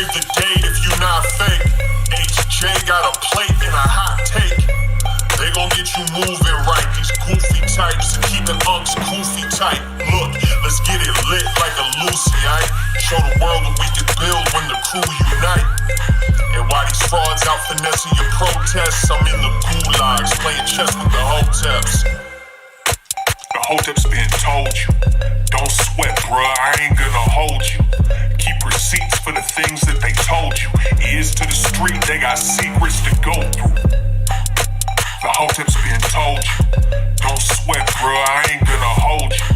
Save the date if you not fake. HJ got a plate and a hot take. They gon' get you moving right. These goofy types and keeping unks goofy tight. Look, let's get it lit like a Lucy, aight? Show the world what we can build when the crew unite. And while these frauds out finessing your protests, I'm in the gulags playing chess with the Hoteps. The Hoteps been told you, don't sweat, bruh, I ain't gonna hold you. Keep receipts for the things that they told you. Ears to the street, they got secrets to go through. The Hoteps been told you, don't sweat, bruh, I ain't gonna hold you.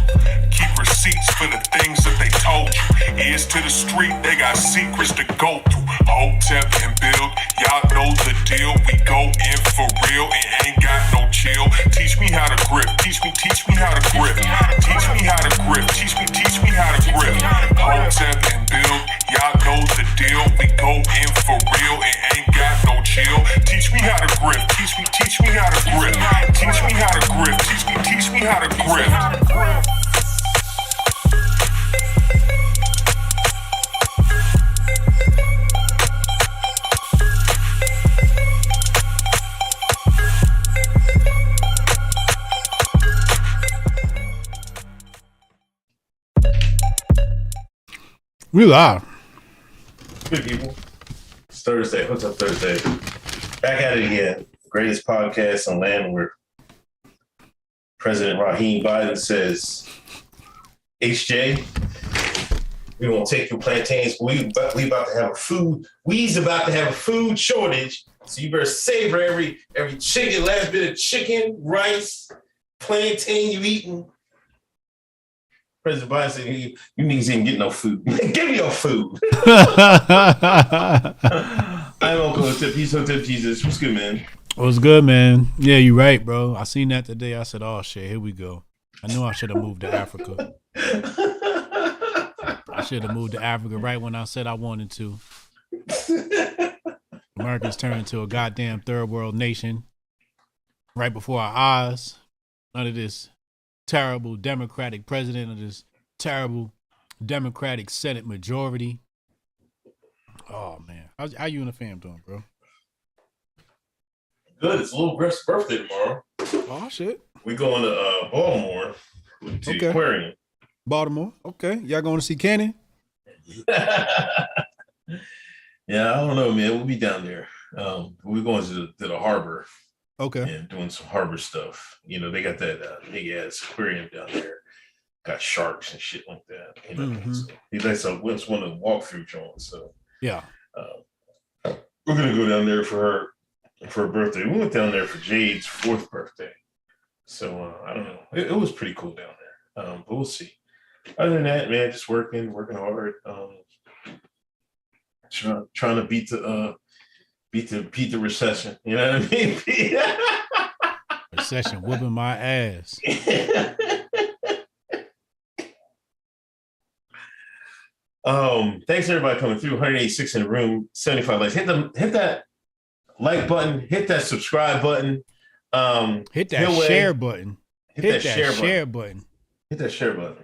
Keep receipts for the things that they told you. Ears to the street, they got secrets to go through. Hotep and build, y'all know the deal. We go in for real and ain't got no chill. Teach me how to grip, teach me how to grip. Teach me how to grip, teach me how to grip. Hotep and build, y'all know the deal. We go in for real and ain't got no chill. Teach me how to grip, teach me how to grip. Teach me how to grip, teach me how to grip. We live. Good people. It's Thursday. What's up, Thursday? Back at it again. Greatest podcast on land where President Raheem Biden says, HJ, we won't take your plantains. We about to have a food. We's about to have a food shortage. So you better savor every chicken, last bit of chicken, rice, plantain you eating. President Biden said, you niggas ain't getting no food. Give me your food. I'm Uncle Hotep. He's Hotep Jesus. What's good, man? What's good, man? Yeah, you right, bro. I seen that today. I said, oh, shit, here we go. I knew I should have moved to Africa. I should have moved to Africa right when I said I wanted to. America's turned into a goddamn third world nation right before our eyes under this terrible Democratic president, of this terrible Democratic Senate majority. Oh man, how you and the fam doing, bro? Good. It's Little Griff's birthday tomorrow. Oh shit. We going to Baltimore to the aquarium. Baltimore. Okay. Y'all going to see Kenny? Yeah, I don't know, man. We'll be down there. We're going to the harbor. Okay. And doing some harbor stuff. You know, they got that big ass aquarium down there. Got sharks and shit like that. You know, so he likes one of the walkthrough joints. So yeah, we're gonna go down there for her birthday. We went down there for Jade's 4th birthday. So I don't know. It was pretty cool down there. But we'll see. Other than that, man, just working hard. Trying to beat the recession. You know what I mean? Recession whooping my ass. Thanks everybody coming through. 186 in the room, 75 likes. Hit that like button, hit that subscribe button. Hit that share button. Hit that share button. Hit that share button.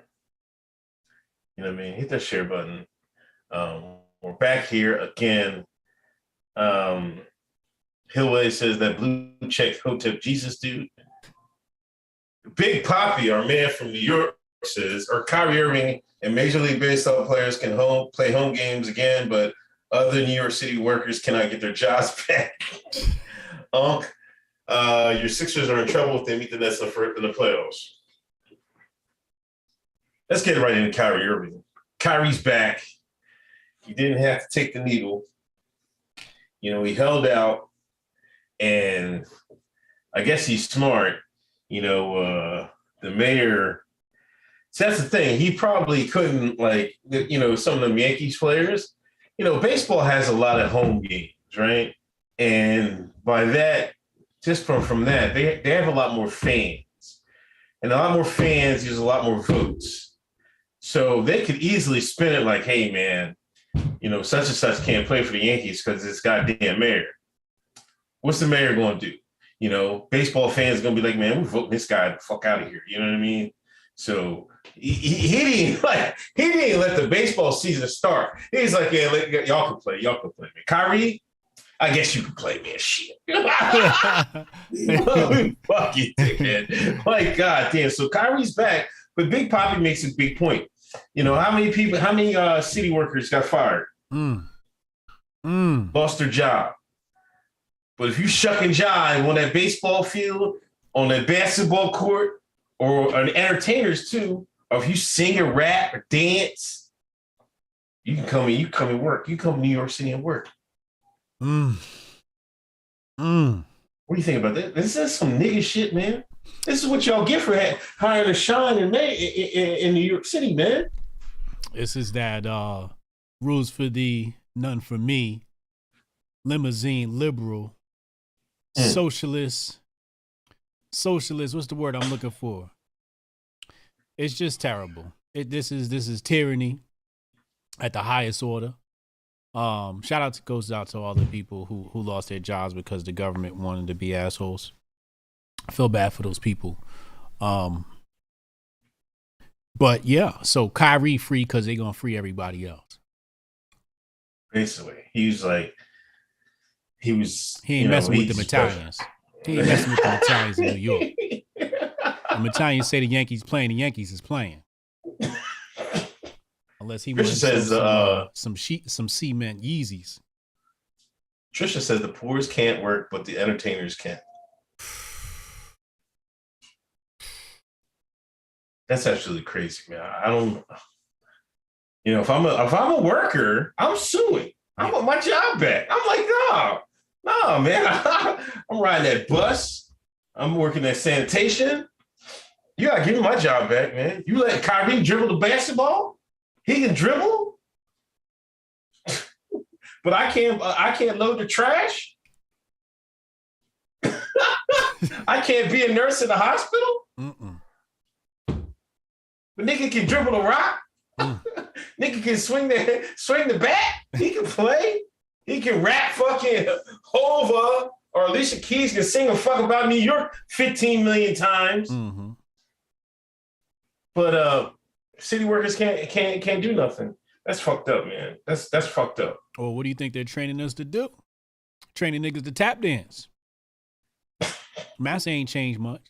You know what I mean? Hit that share button. We're back here again. Hillway says that blue check Hotep Jesus dude. Big Poppy, our man from New York, says, or Kyrie Irving and Major League Baseball players can play home games again, but other New York City workers cannot get their jobs back. Your Sixers are in trouble if they meet the Nets in the playoffs. Let's get right into Kyrie Irving. Kyrie's back. He didn't have to take the needle. You know, he held out, and I guess he's smart. You know, the mayor. So that's the thing. He probably couldn't, like, you know, some of them Yankees players. You know, baseball has a lot of home games, right? And by that, just from that, they have a lot more fans. And a lot more fans use a lot more votes. So they could easily spin it like, hey, man, you know, such and such can't play for the Yankees because it's goddamn mayor. What's the mayor going to do? You know, baseball fans are going to be like, man, we're voting this guy the fuck out of here. You know what I mean? So he didn't let the baseball season start. He's like, yeah, y'all can play, man. Kyrie, I guess you can play, man. Shit. Fuck you, dickhead. Like, God damn. So Kyrie's back, but Big Poppy makes a big point. You know, how many city workers got fired? Lost their job. But if you shucking jive on that baseball field, on that basketball court, or an entertainers too, or if you sing or rap or dance, you come and work. You come to New York City and work. What do you think about that? This is some nigga shit, man. This is what y'all get for hiring a shine in New York City, man. This is that rules for thee, none for me. Limousine liberal, socialist. What's the word I'm looking for? It's just terrible. This is tyranny at the highest order. Shout out goes out to all the people who lost their jobs because the government wanted to be assholes. I feel bad for those people. But yeah, so Kyrie free because they're gonna free everybody else. Basically, he ain't messing with the Italians. He ain't messing with the Italians in New York. The Italians say the Yankees playing, the Yankees is playing. Unless he wants some cement Yeezys. Trisha says the poors can't work, but the entertainers can. That's absolutely crazy, man. I don't. You know, if I'm a worker, I'm suing. I want my job back. I'm like, no, man. I'm riding that bus. I'm working at sanitation. You gotta give me my job back, man. You let Kyrie dribble the basketball? He can dribble, but I can't load the trash. I can't be a nurse in the hospital. But nigga can dribble the rock. Nigga can swing the bat. He can play. He can rap fucking Hova, or Alicia Keys can sing a fuck about New York 15 million times. But city workers can't do nothing. That's fucked up, man. That's fucked up. Well, what do you think they're training us to do? Training niggas to tap dance. Massa ain't changed much.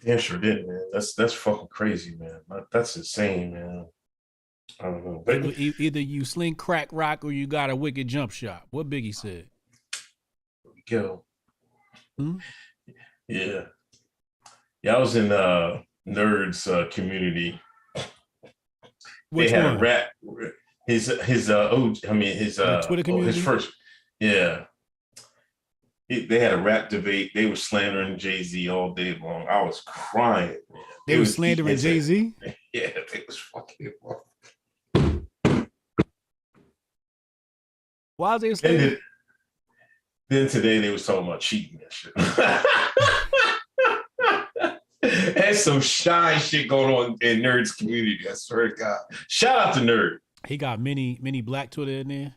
Damn sure did, man. That's fucking crazy, man. That's insane, man. I don't know. But either you sling crack rock or you got a wicked jump shot. What Biggie said. There we go. Yeah. I was in Nerds community. Which they had one? a rap. His Twitter community. His first. Yeah. They had a rap debate. They were slandering Jay-Z all day long. I was crying, man. They were slandering Jay-Z? Yeah, they was fucking. Why is they slandering? Then today they was talking about cheating and shit. There's some shy shit going on in Nerds community. I swear to God. Shout out to Nerd. He got many black Twitter in there.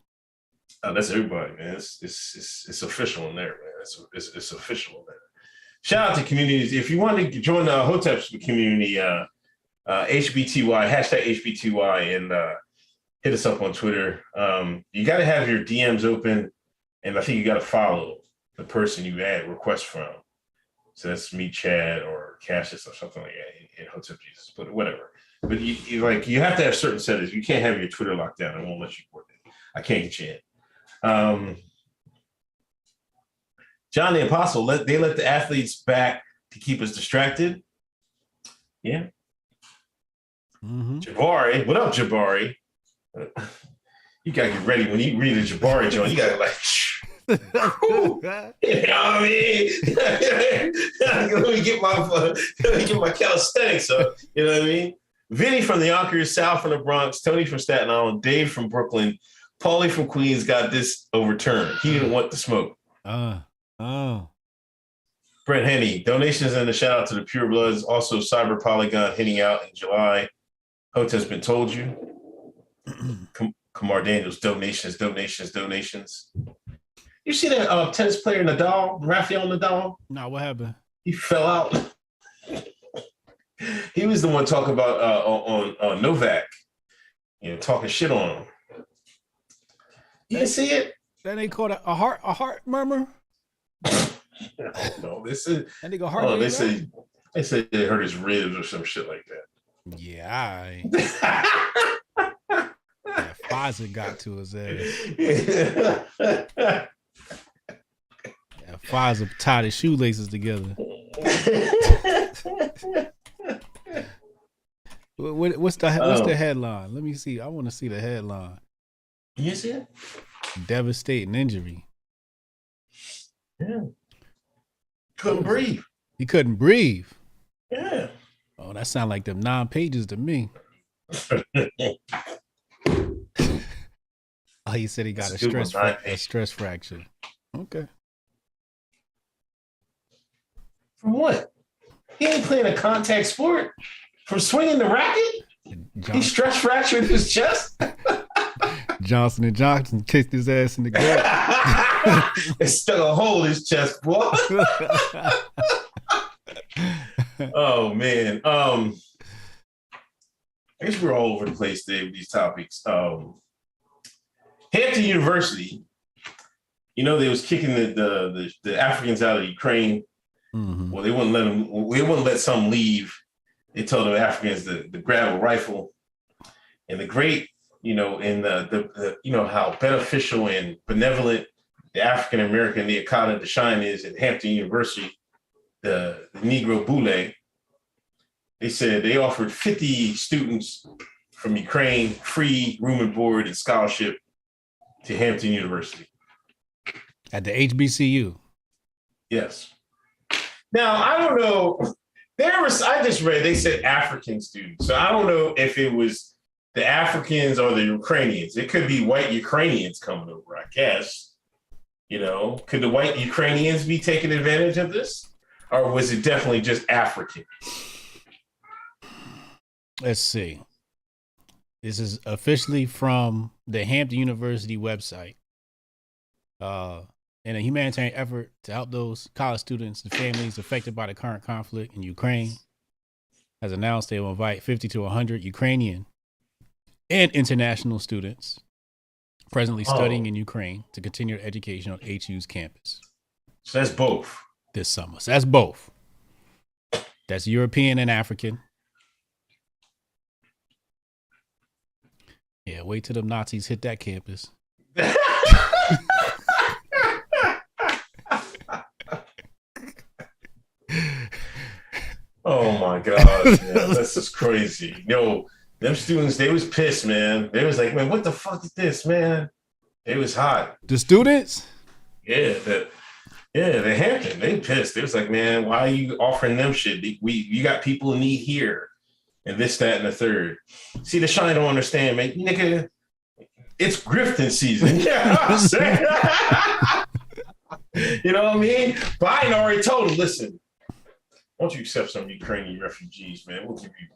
Oh, that's everybody, man. It's official in there, man. It's official in there. Shout out to communities. If you want to join the Hoteps community, HBTY, #HBTY, and hit us up on Twitter. You got to have your DMs open, and I think you got to follow the person you add request from. So that's me, Chad, or Cassius, or something like that in Hotep Jesus, but whatever. But you have to have certain settings. You can't have your Twitter locked down. I won't let you coordinate. I can't get you in. John the Apostle, they let the athletes back to keep us distracted. Yeah. Jabari, what up, Jabari? You gotta get ready when you read a Jabari joint. You gotta you know what I mean? let me get my calisthenics up. You know what I mean? Vinny from the Yonkers, Sal from the Bronx, Tony from Staten Island, Dave from Brooklyn, Paulie from Queens got this overturned. He didn't want the smoke. Brett Henny, donations and a shout out to the Pure Bloods. Also, Cyber Polygon hitting out in July. Hote has been told you. Kamar Daniels, donations. You see that tennis player Nadal, Rafael Nadal? No, what happened? He fell out. He was the one talking about on Novak, talking shit on him. You didn't see it? That ain't called a heart murmur. No, this is. That nigga heart. Oh, they say it hurt his ribs or some shit like that. Yeah, yeah, Pfizer got to his ass. Yeah, Pfizer tied his shoelaces together. What's the headline? Let me see. I want to see the headline. You see it? Devastating injury. Yeah. Couldn't breathe. He couldn't breathe. Yeah. Oh, that sound like them 9 pages to me. Oh, he said he got a stress fracture. Okay. From what? He ain't playing a contact sport. From swinging the racket? He stress fractured his chest? Johnson & Johnson kicked his ass in the gut. It stuck a hole in his chest, boy. Oh, man. I guess we're all over the place today with these topics. Hampton University, they was kicking the Africans out of Ukraine. Mm-hmm. Well, they wouldn't let some leave. They told the Africans to grab a rifle. And the great, and the how beneficial and benevolent the African American Neocata Shine is at Hampton University, the Negro Boule. They said they offered 50 students from Ukraine free room and board and scholarship to Hampton University. At the HBCU. Yes. Now, I don't know. I just read, they said African students. So I don't know if it was the Africans or the Ukrainians. It could be white Ukrainians coming over, I guess. Could the white Ukrainians be taking advantage of this? Or was it definitely just African? Let's see. This is officially from the Hampton University website. In a humanitarian effort to help those college students and families affected by the current conflict in Ukraine, has announced they will invite 50 to 100 Ukrainian and international students presently studying in Ukraine to continue their education on HU's campus. So that's both. This summer. So that's both. That's European and African. Yeah, wait till them Nazis hit that campus. Oh my God, man, this is crazy. Them students, they was pissed, man. They was like, man, what the fuck is this, man? It was hot. The students? Yeah, the Hampton, they pissed. They was like, man, why are you offering them shit? You got people in need here, and this, that, and the third. See, the Shine don't understand, man. Nigga, it's grifting season. Yeah, I'm saying. You know what I mean? Biden already told him, listen, why don't you accept some Ukrainian refugees, man? We'll give you,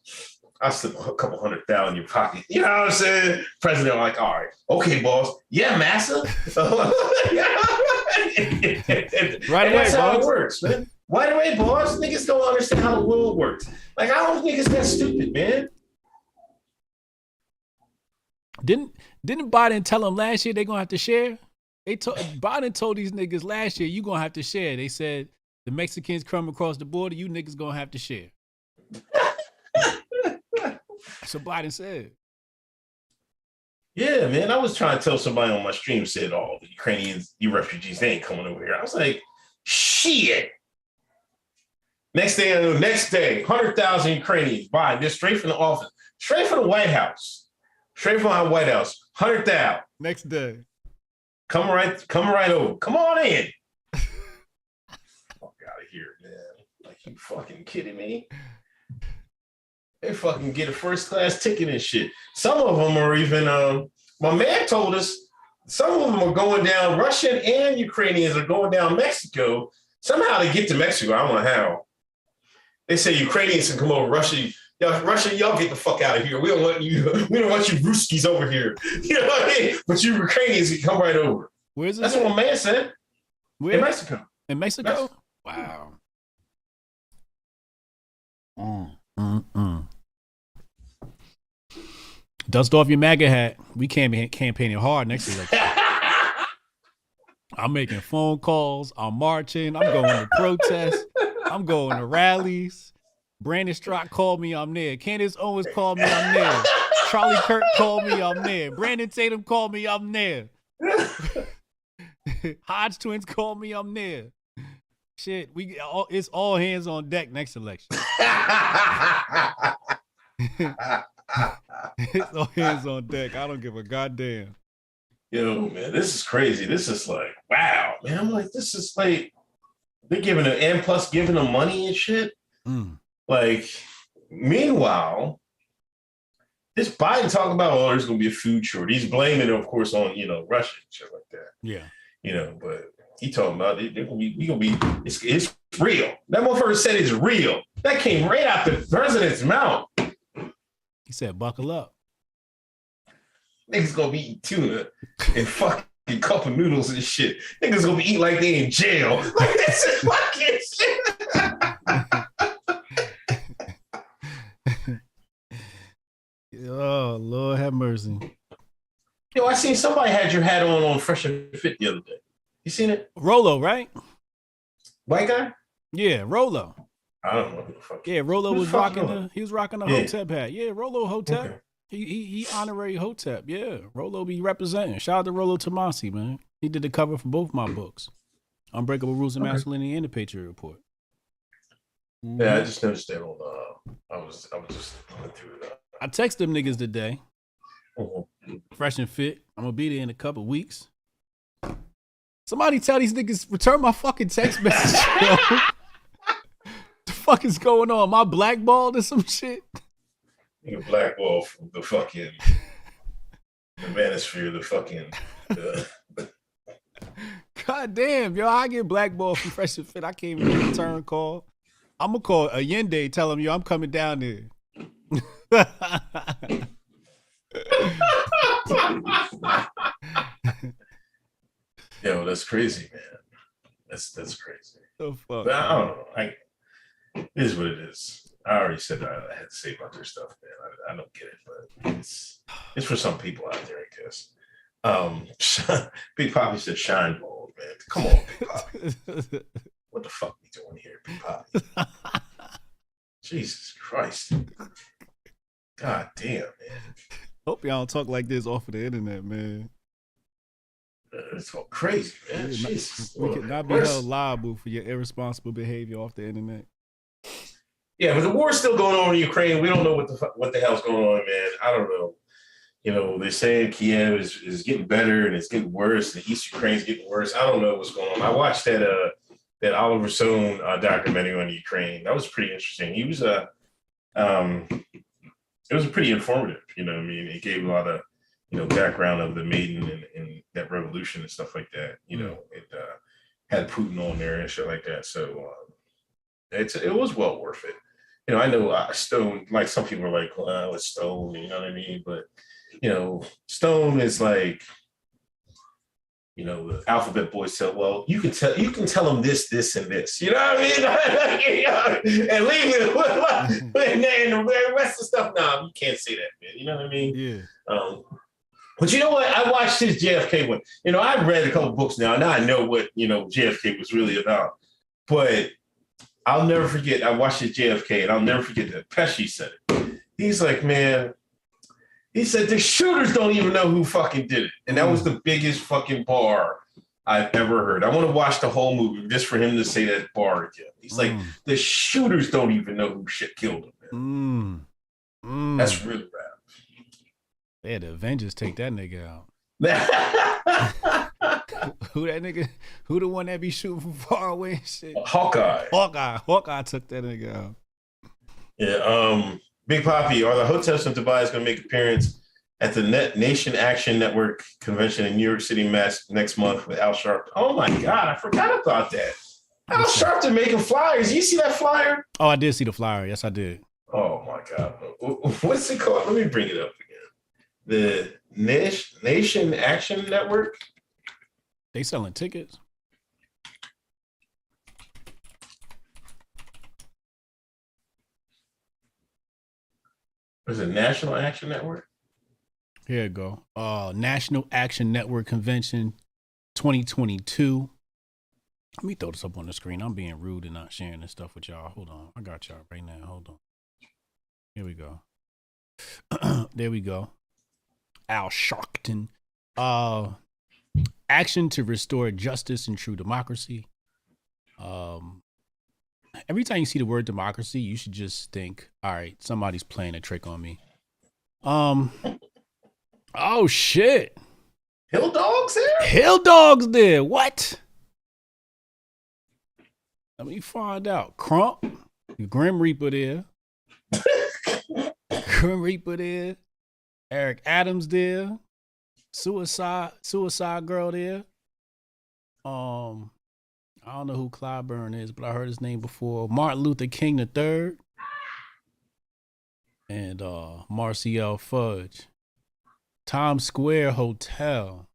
I'll slip a couple 100,000 in your pocket. You know what I'm saying? President like, all right, okay, boss. Yeah, massa. Right away, that's how boss. it works, man. Right away, boss. Niggas don't understand how the world works. Like, I don't think it's that stupid, man. Didn't Biden tell them last year they're gonna have to share? Biden told these niggas last year you gonna have to share. They said the Mexicans come across the border, you niggas gonna have to share. So Biden said. Yeah, man. I was trying to tell somebody on my stream, said, oh, the Ukrainians, you refugees, they ain't coming over here. I was like, shit. Next day, 100,000 Ukrainians Biden, just straight from the office, straight from the White House, straight from our White House, 100,000. Next day. Come right over. Come on in. Fuck out of here, man. Like, you fucking kidding me? They fucking get a first class ticket and shit. Some of them are even, my man told us, some of them are going down, Russian and Ukrainians are going down Mexico. Somehow they get to Mexico. I don't know how. They say Ukrainians can come over. Russia, y'all get the fuck out of here. We don't want you Ruskies over here. You know what I mean? But you Ukrainians can come right over. Where's it? That's what my man said. Where? In Mexico. In Mexico? Wow. Mm-mm. Dust off your MAGA hat. We campaigning hard next election. I'm making phone calls. I'm marching. I'm going to protests. I'm going to rallies. Brandon Strock called me. I'm there. Candace Owens called me. I'm there. Charlie Kirk called me. I'm there. Brandon Tatum called me. I'm there. Hodge twins called me. I'm there. Shit, it's all hands on deck next election. It's all hands on deck. I don't give a goddamn. Yo, man, this is crazy. This is like, wow, man. I'm like, this is like, they're giving them, and plus giving them money and shit. Like, meanwhile, this Biden talking about, oh, there's going to be a food shortage. He's blaming it, of course, on, Russia and shit like that. Yeah. But he talking about it's real. That motherfucker said it's real. That came right out the president's mouth. He said, buckle up. Niggas gonna be eating tuna and fucking cup of noodles and shit. Niggas gonna be eating like they in jail. Like, this is fucking shit. Oh, Lord have mercy. Yo, I seen somebody had your hat on Fresh and Fit the other day. You seen it? Rolo, right? White guy? Yeah, Rolo. I don't know who the fuck. Yeah, Rolo was rocking he was rocking the Hotep hat. Yeah, Rolo Hotep. Okay. He honorary Hotep. Yeah, Rolo be representing. Shout out to Rolo Tomasi, man. He did the cover for both my books, Unbreakable Rules of Masculinity and the Patriot Report. Yeah, I just noticed that on. I was just going through it. I text them niggas today. Fresh and Fit. I'm gonna be there in a couple weeks. Somebody tell these niggas return my fucking text message. The fuck is going on? Am I blackballed or some shit? Nigga blackball from the fucking the manosphere, the fucking. God damn, yo, I get blackballed from Fresh and Fit. I can't even return call. I'm gonna call Allende, tell him, yo, I'm coming down there. Yo, that's crazy, man. That's crazy. The fuck? But I don't know. It is what it is. I already said I had to say about their stuff, man. I don't get it, but it's for some people out there, I guess. Big Poppy said shine bald, man. Come on, Big Poppy. What the fuck we doing here, Big Poppy? Jesus Christ. God damn, man. Hope y'all don't talk like this off of the internet, man. It's all crazy, man. We could not be held liable for your irresponsible behavior off the internet. Yeah, but the war's still going on in Ukraine. We don't know what the hell's going on, man. I don't know. They're saying Kiev is getting better and it's getting worse, and East Ukraine's getting worse. I don't know what's going on. I watched that Oliver Stone documentary on Ukraine. That was pretty interesting. He was it was pretty informative. I mean, it gave a lot of background of the Maiden and that revolution and stuff like that. It had Putin on there and shit like that. So it was well worth it. I know Stone, like some people are like, well, it's Stone, you know what I mean? But Stone is like, the alphabet boys tell, well, you can tell them this, and this. You know what I mean? And leave it. And the rest of the stuff, nah, you can't say that, man. You know what I mean? Yeah. But you know what? I watched this JFK one. I've read a couple books now I know what, JFK was really about. But I'll never forget, I watched this JFK, and I'll never forget that Pesci said it. He's like, man, he said the shooters don't even know who fucking did it. And that was the biggest fucking bar I've ever heard. I want to watch the whole movie just for him to say that bar again. He's like, the shooters don't even know who shit killed him, man. That's really rap. Yeah, the Avengers take that nigga out. Who that nigga? Who the one that be shooting from far away and shit? Hawkeye took that nigga out. Yeah. Big Poppy, are the Hoteps of Dubai going to make an appearance at the Nation Action Network convention in New York City next month with Al Sharpton? Oh my God, I forgot about that. Al Sharpton making flyers. You see that flyer? Oh, I did see the flyer. Yes, I did. Oh my God. What's it called? Let me bring it up again. The Nation Action Network? They selling tickets? Was it National Action Network? Here you go. National Action Network Convention 2022. Let me throw this up on the screen. I'm being rude and not sharing this stuff with y'all. Hold on. I got y'all right now. Hold on. Here we go. There we go. Al Sharpton. Action to restore justice and true democracy. Every time you see the word democracy, you should just think, all right, somebody's playing a trick on me. Oh shit. Hill Dogs there? Hill Dogs there. What? Let me find out. Crump, Grim Reaper there. Grim Reaper there. Eric Adams there. Suicide Girl there. I don't know who Clyburn is, but I heard his name before. Martin Luther King III. And Marciel Fudge. Times Square Hotel.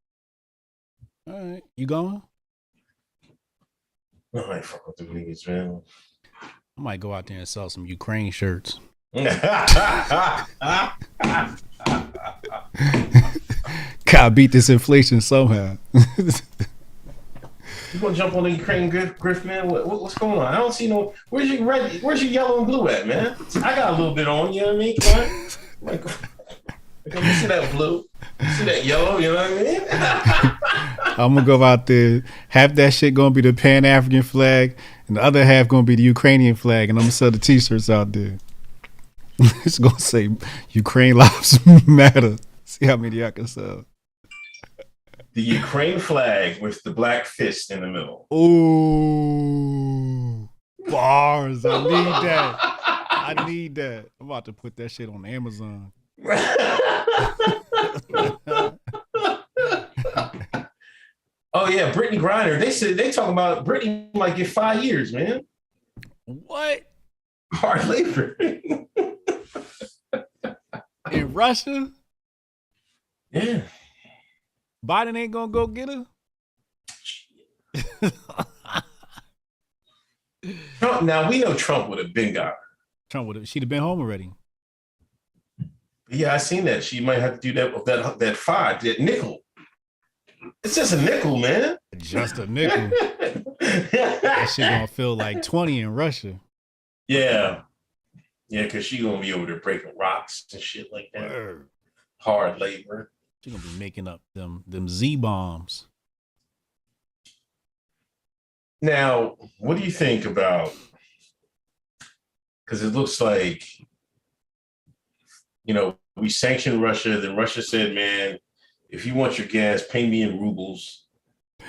All right, you going? I ain't fuck with the niggas, man. I might go out there and sell some Ukraine shirts. Gotta beat this inflation somehow. You gonna jump on the Ukraine grift, man? What's going on? I don't see no. Where's your red? Where's your yellow and blue at, man? I got a little bit on. You know what I mean? Come on. Like, you see that blue? You see that yellow? You know what I mean? I'm gonna go out there. Half that shit gonna be the Pan-African flag, and the other half gonna be the Ukrainian flag, and I'm gonna sell the T-shirts out there. It's gonna say Ukraine Lives Matter. See how many I can sell. The Ukraine flag with the black fist in the middle. Ooh, bars. I need that. I need that. I'm about to put that shit on Amazon. Oh yeah, Brittney Griner. They talking about Brittney might get 5 years, man. What? Hard labor. In Russia? Yeah. Biden ain't gonna go get her? Trump, now we know Trump would have been got her. She'd have been home already. Yeah, I seen that. She might have to do that with that five, that nickel. It's just a nickel, man. Just a nickel. That shit gonna feel like 20 in Russia. Yeah. Yeah, because she gonna be over there breaking rocks and shit like that. Word. Hard labor. She gonna be making up them Z-bombs. Now, what do you think about, because it looks like, we sanctioned Russia, then Russia said, man, if you want your gas, pay me in rubles.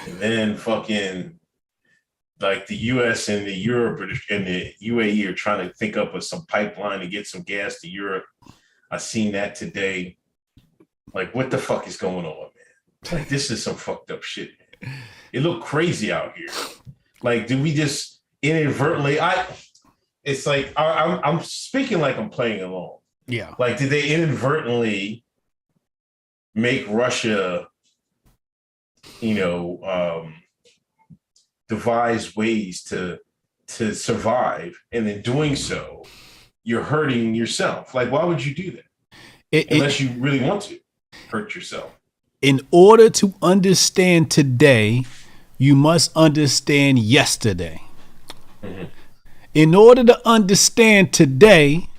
And then fucking, like the US and the Europe and the UAE are trying to think up of some pipeline to get some gas to Europe. I seen that today. Like, what the fuck is going on, man? Like, this is some fucked up shit, man. It looked crazy out here. Like, did we just inadvertently? It's like I'm speaking like I'm playing along. Yeah. Like, did they inadvertently make Russia, devise ways to survive, and in doing so, you're hurting yourself? Like, why would you do that? Unless you really want to hurt yourself. In order to understand today, you must understand yesterday. Mm-hmm. In order to understand today,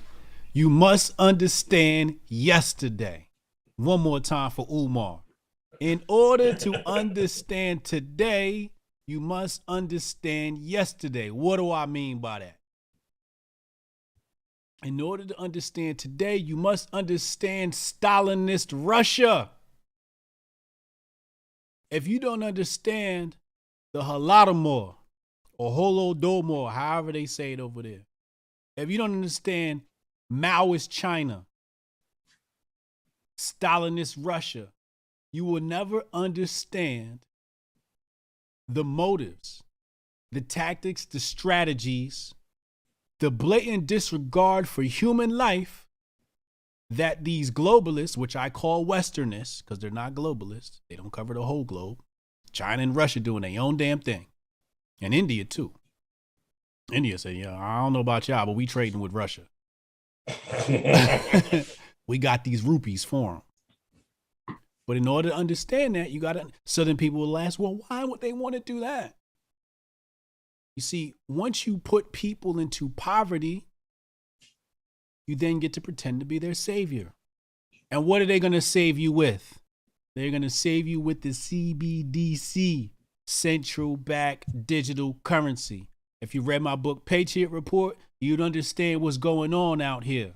you must understand yesterday. One more time for Umar. In order to understand today, you must understand yesterday. What do I mean by that? In order to understand today, you must understand Stalinist Russia. If you don't understand the Holodomor or Holodomor, however they say it over there, if you don't understand Maoist China, Stalinist Russia, you will never understand the motives, the tactics, the strategies, the blatant disregard for human life that these globalists, which I call Westernists, because they're not globalists, they don't cover the whole globe. China and Russia doing their own damn thing. And India too. India said, yeah, I don't know about y'all, but we trading with Russia. We got these rupees for them. But in order to understand that, you got to, Southern people will ask, well, why would they want to do that? You see, once you put people into poverty, you then get to pretend to be their savior. And what are they going to save you with? They're going to save you with the CBDC, Central Bank Digital Currency. If you read my book, Patriot Report, you'd understand what's going on out here.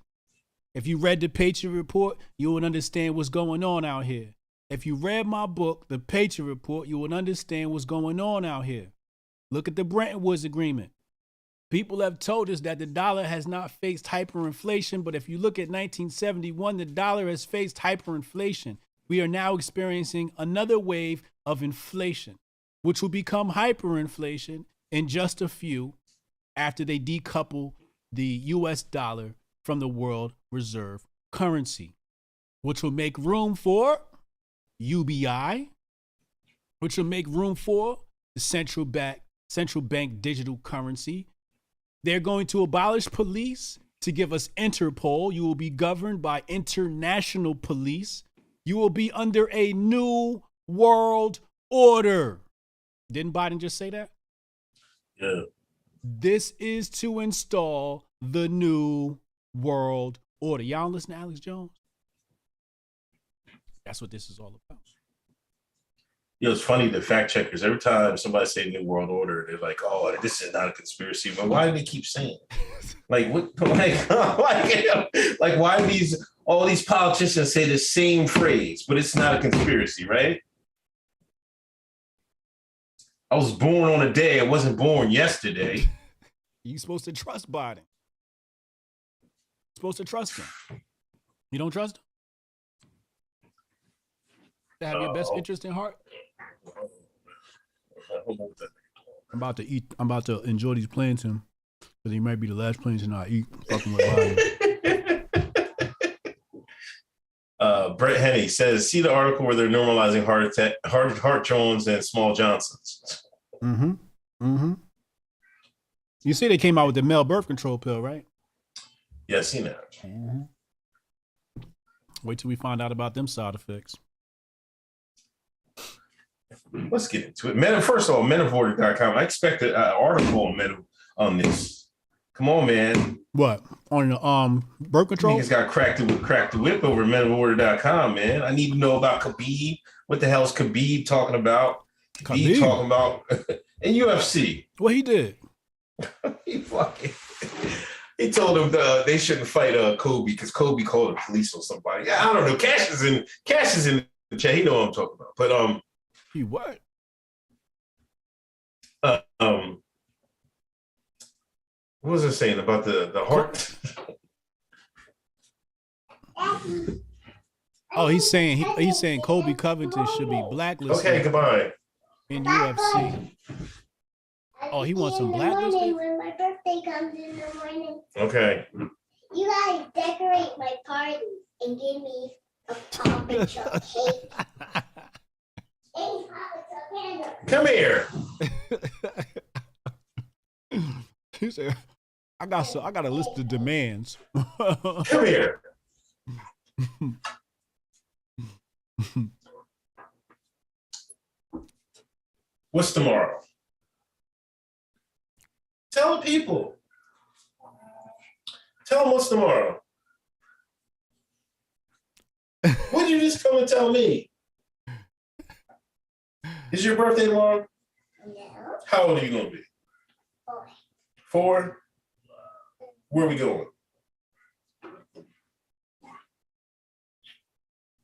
If you read the Patriot Report, you would understand what's going on out here. If you read my book, The Patriot Report, you would understand what's going on out here. Look at the Bretton Woods Agreement. People have told us that the dollar has not faced hyperinflation, but if you look at 1971, the dollar has faced hyperinflation. We are now experiencing another wave of inflation, which will become hyperinflation in just a few after they decouple the US dollar from the world reserve currency, which will make room for UBI, which will make room for the central bank digital currency. They're going to abolish police to give us Interpol. You will be governed by international police. You will be under a new world order. Didn't Biden just say that? Yeah. This is to install the new world order. Y'all listen to Alex Jones? That's what this is all about. You know, it's funny, the fact checkers, every time somebody say New World Order, they're like, oh, this is not a conspiracy. But why do they keep saying it? Like, what, like why do all these politicians say the same phrase, but it's not a conspiracy, right? I was born on a day. I wasn't born yesterday. You're supposed to trust Biden. You're supposed to trust him. You don't trust him? To have your best interest in heart? I'm about to enjoy these planes, Tim. Because he might be the last planes and I eat fucking with Biden. Brett Henney says, see the article where they're normalizing heart Jones and small Johnsons. Mm-hmm. Mm-hmm. You see they came out with the male birth control pill, right? Yeah, I seen that. Mm-hmm. Wait till we find out about them side effects. Let's get into it. First of all, menoforder.com. I expected an article on this. Come on, man. What? On the birth control? Niggas got cracked the whip over menoforder.com, man. I need to know about Khabib. What the hell is Khabib talking about? Khabib talking about in UFC. What he did? He told him they shouldn't fight Kobe because Kobe called the police on somebody. Yeah, I don't know. Cash is in the chat. He know what I'm talking about. But he what? What was I saying about the heart? Oh, he's saying Kobe Covington should be blacklisted. Okay, goodbye. In UFC. Oh, he wants some blacklisted? When my birthday comes in the morning. Okay. You guys decorate my party and give me a Paw Patrol cake. Come here. He said, I got a list of demands. Come here. What's tomorrow? Tell the people. Tell them what's tomorrow. Would you just come and tell me? Is your birthday tomorrow? No. How old are you going to be? 4. 4? Where are we going?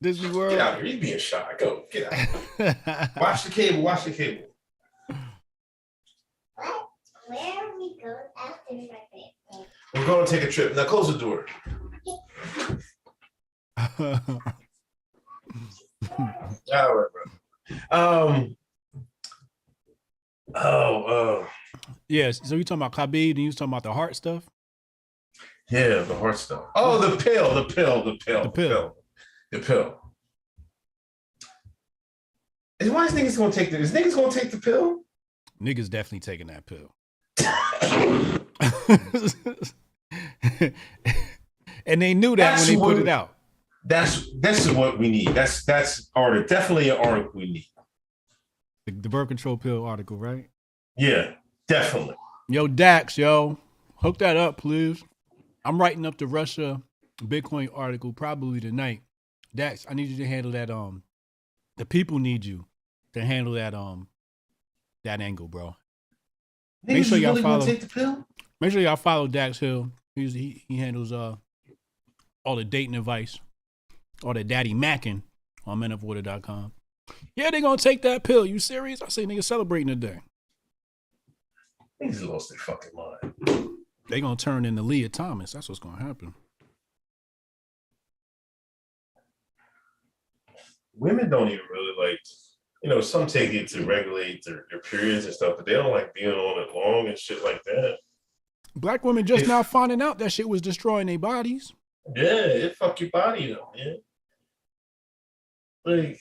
Disney World. Get out here. You're being shy. Go. Get out. Watch the cable. Watch the cable. What? Where are we going after my birthday? We're going to take a trip. Now close the door. All right, bro. Yes. So you talking about Khabib and you was talking about the heart stuff? Yeah, the heart stuff. Oh, the pill. And why is niggas gonna take this? Is niggas gonna take the pill? Niggas definitely taking that pill. And they knew that when they put it out. This is what we need. That's definitely an article we need. The birth control pill article, right? Yeah, definitely. Yo, Dax, hook that up, please. I'm writing up the Russia Bitcoin article probably tonight. Dax, I need you to handle that. The people need you to handle that. That angle, bro. Make sure y'all follow. Take the pill? Make sure y'all follow Dax Hill. He handles all the dating advice, all the daddy macking on menofwater.com. Yeah, they gonna take that pill. You serious? I see niggas celebrating today. Niggas lost their fucking mind. They gonna turn into Leah Thomas. That's what's gonna happen. Women don't even really like, some take it to regulate their periods and stuff, but they don't like being on it long and shit like that. Black women just now finding out that shit was destroying their bodies. Yeah, it fuck your body up, man. Like,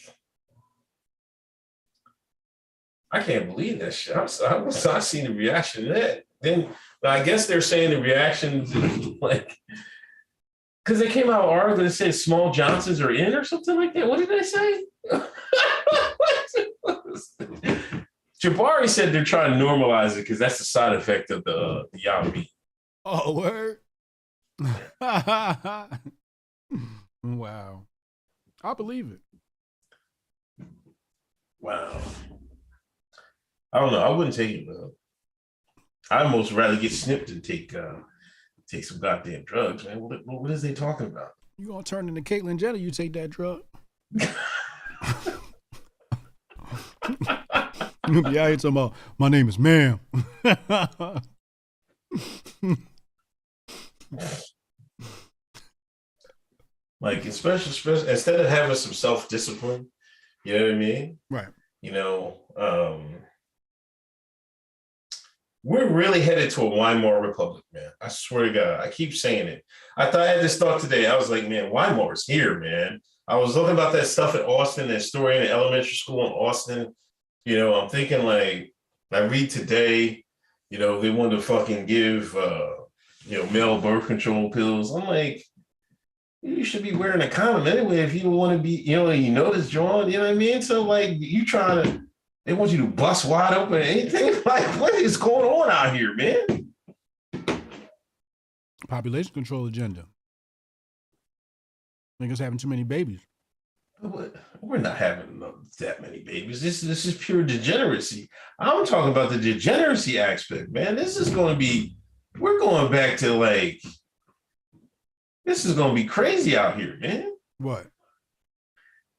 I can't believe that shit. I seen the reaction to that. Then I guess they're saying the reaction to like, because they came out with an article that said small Johnsons are in or something like that. What did they say? Jabari said they're trying to normalize it because that's the side effect of the y'all meat. Oh, word. Wow. I believe it. Wow. I don't know. I wouldn't take it, though. I'd almost rather get snipped than take some goddamn drugs, man. What is they talking about? You gonna turn into Caitlyn Jenner, you take that drug. You'll be out here talking about, my name is Ma'am. Like, especially instead of having some self-discipline, you know what I mean? Right. We're really headed to a Weimar Republic, man. I swear to God. I keep saying it. I had this thought today. I was like, man, Weimar's here, man. I was looking about that stuff at Austin, that story in the elementary school in Austin. I'm thinking like, I read today, they wanted to fucking give, male birth control pills. I'm like, you should be wearing a condom anyway if you don't want to be, you know this, John, you know what I mean? So like, they want you to bust wide open or anything. Like, what is going on out here, man? Population control agenda. Niggas having too many babies. We're not having that many babies. This is pure degeneracy. I'm talking about the degeneracy aspect, man. We're going back to like, this is going to be crazy out here, man. What?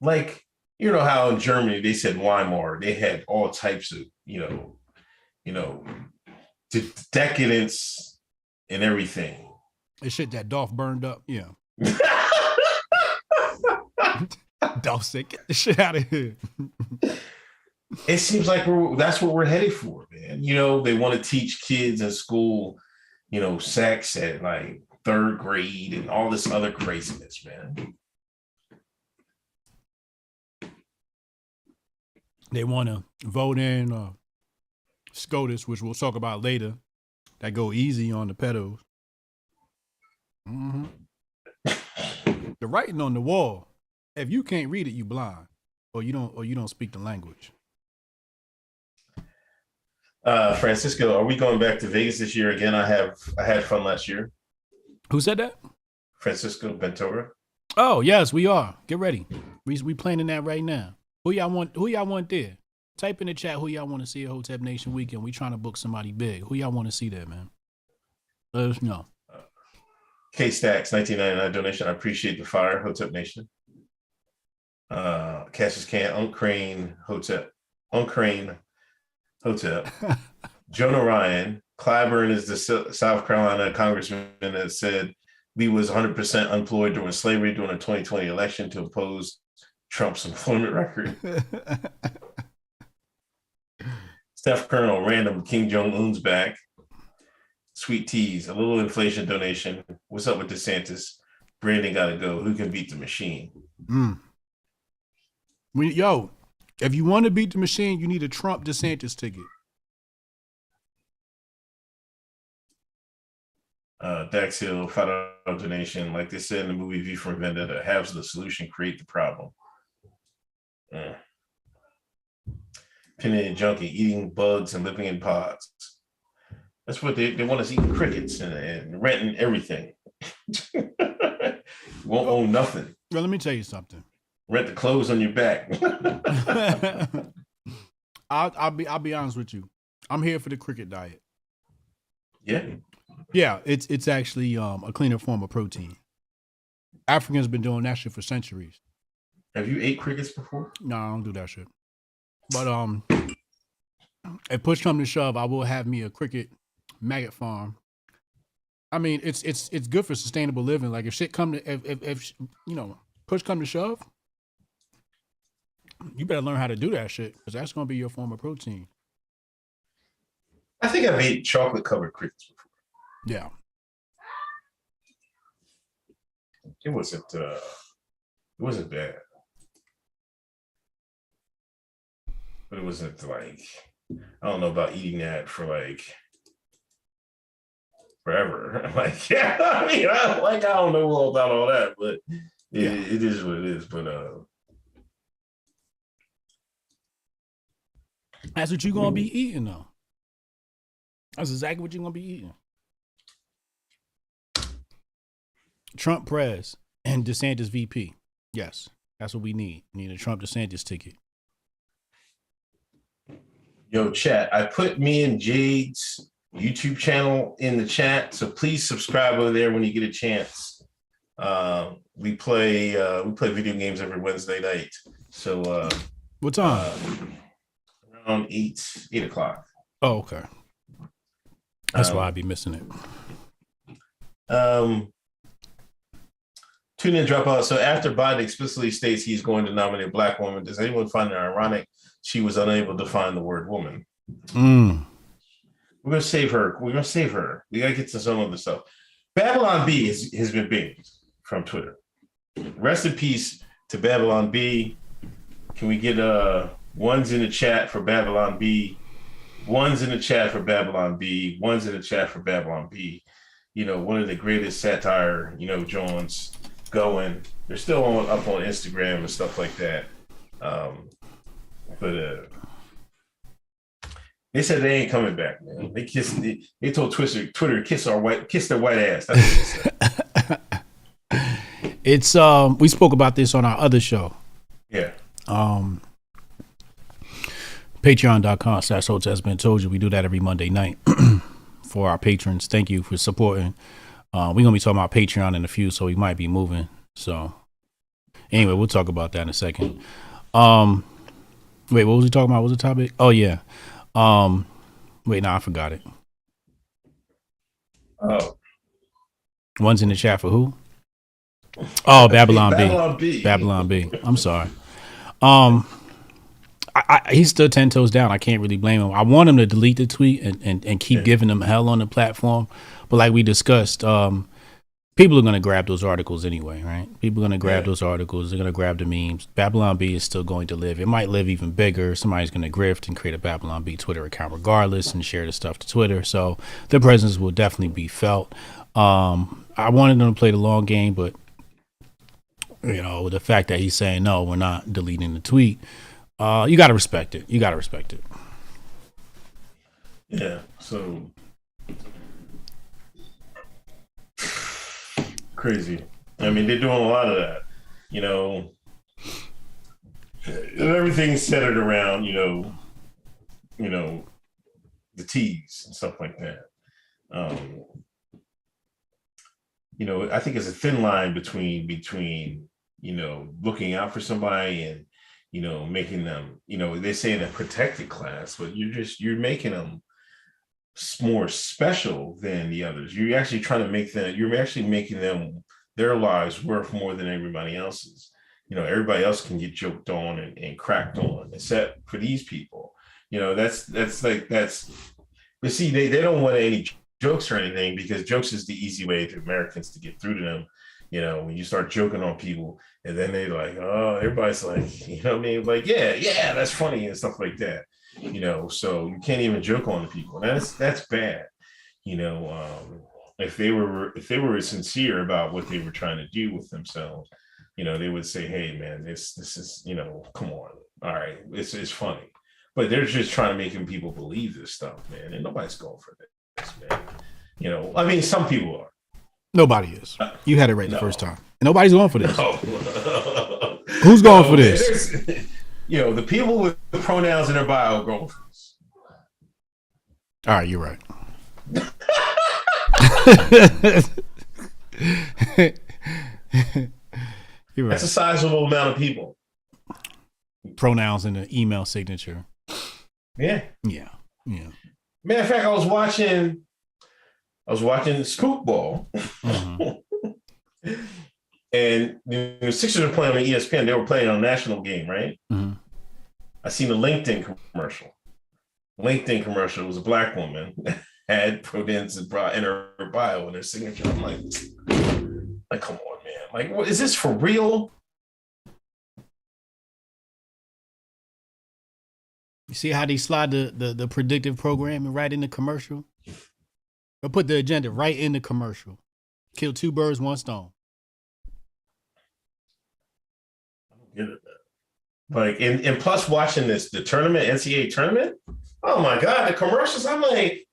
Like, you know how in Germany they said Weimar, they had all types of, decadence and everything. The shit that Dolph burned up, yeah. Dolph said, get the shit out of here. It seems like that's what we're headed for, man. They want to teach kids in school, sex at like 3rd grade and all this other craziness, man. They want to vote in SCOTUS, which we'll talk about later, that go easy on the pedos. Mm-hmm. The writing on the wall. If you can't read it, you blind, or you don't speak the language. Francisco, are we going back to Vegas this year again? I had fun last year. Who said that? Francisco Ventura. Oh yes, we are. Get ready. We planning that right now. Who y'all want there? Type in the chat who y'all want to see at Hotep Nation Weekend. We trying to book somebody big. Who y'all want to see there, man? Let us know. K-Stacks, 1999 donation. I appreciate the fire, Hotep Nation. Cassius Can, Uncrane, Hotep. Jonah Ryan. Clyburn is the South Carolina congressman that said Lee was 100% employed during slavery during the 2020 election to oppose Trump's employment record. Steph Colonel, random King Jong-un's back. Sweet Teas, a little inflation donation. What's up with DeSantis? Brandon got to go. Who can beat the machine? If you want to beat the machine, you need a Trump DeSantis ticket. Dax Hill, $5 donation. Like they said in the movie V for Vendetta, halves of the solution create the problem. Pinhead junkie, eating bugs and living in pods. That's what they want us eating crickets and renting everything. Won't own nothing. Well, let me tell you something. Rent the clothes on your back. I'll be honest with you. I'm here for the cricket diet. Yeah. Yeah, it's actually a cleaner form of protein. Africans been doing that shit for centuries. Have you ate crickets before? No, I don't do that shit. But if push come to shove, I will have me a cricket maggot farm. I mean, it's good for sustainable living. Like if shit come to if you know push come to shove, you better learn how to do that shit because that's gonna be your form of protein. I think I've ate chocolate covered crickets before. Yeah. It wasn't bad. But it wasn't like, I don't know about eating that for like forever. Like, yeah, I mean, I don't know all about all that, but it is what it is. But that's what you're gonna be eating though. That's exactly what you're gonna be eating. Trump press and DeSantis VP. Yes, that's what we need. We need a Trump DeSantis ticket. Yo, chat, I put me and Jade's YouTube channel in the chat, so please subscribe over there when you get a chance. We play video games every Wednesday night. So what time? Around 8 o'clock. Oh, okay. That's why I'd be missing it. Tune in, drop out. So after Biden explicitly states he's going to nominate a black woman, does anyone find it ironic she was unable to find the word woman? We're gonna save her. We gotta get to some other stuff. Babylon B has been banned from Twitter. Rest in peace to Babylon B. Can we get ones in the chat for Babylon B? Ones in the chat for Babylon B. Ones in the chat for Babylon B. You know, one of the greatest satire, Jones going. They're still up on Instagram and stuff like that. But they said they ain't coming back, man. They told Twitter kiss their white ass. That's what they said. It's we spoke about this on our other show. Yeah. Patreon.com/Hoteps has been told you. We do that every Monday night for our patrons. Thank you for supporting. We're gonna be talking about Patreon in a few, so we might be moving. So anyway, we'll talk about that in a second. Wait, what was he talking about? What was the topic? Oh yeah. Wait, no, I forgot it. Oh. One's in the chat for who? Oh, Babylon B. Babylon B. I'm sorry. He's still 10 toes down. I can't really blame him. I want him to delete the tweet and keep giving them hell on the platform. But like we discussed, people are going to grab those articles anyway, right? People are going to grab those articles. They're going to grab the memes. Babylon B is still going to live. It might live even bigger. Somebody's going to grift and create a Babylon B Twitter account regardless and share the stuff to Twitter. So their presence will definitely be felt. I wanted them to play the long game, but the fact that he's saying, no, we're not deleting the tweet. You got to respect it. Yeah. So crazy. I mean, they're doing a lot of that. Everything's centered around, the T's and stuff like that. I think it's a thin line between looking out for somebody and making them, they say in a protected class, but you're making them more special than the others. You're actually making them, their lives worth more than everybody else's. Everybody else can get joked on and cracked on, except for these people. But see, they don't want any jokes or anything because jokes is the easy way to Americans to get through to them. When you start joking on people and then they like, oh, everybody's like, like, yeah, that's funny and stuff like that. So you can't even joke on the people. That's bad. And if they were sincere about what they were trying to do with themselves, they would say, "Hey, man, this is, come on, all right, it's funny." But they're just trying to make people believe this stuff, man, and nobody's going for this, man. I mean, some people are. Nobody is. You had it right the first time. And nobody's going for this. No. Who's going for this? The people with the pronouns in their bio are going for this. All right, you're right. You're right. That's a sizable amount of people. Pronouns in the email signature. Yeah. Matter of fact, I was watching Scoop Ball, and the Sixers were playing on ESPN. They were playing on a national game, right? Mm-hmm. I seen a LinkedIn commercial. It was a black woman had pronouns in her bio in her signature. I'm like, come on, man! Like, what is this for real? You see how they slide the predictive programming right in the commercial? Or put the agenda right in the commercial. Kill two birds, one stone. I don't get it, man. Like, and plus watching the tournament, NCAA tournament, oh my God, the commercials, I'm like,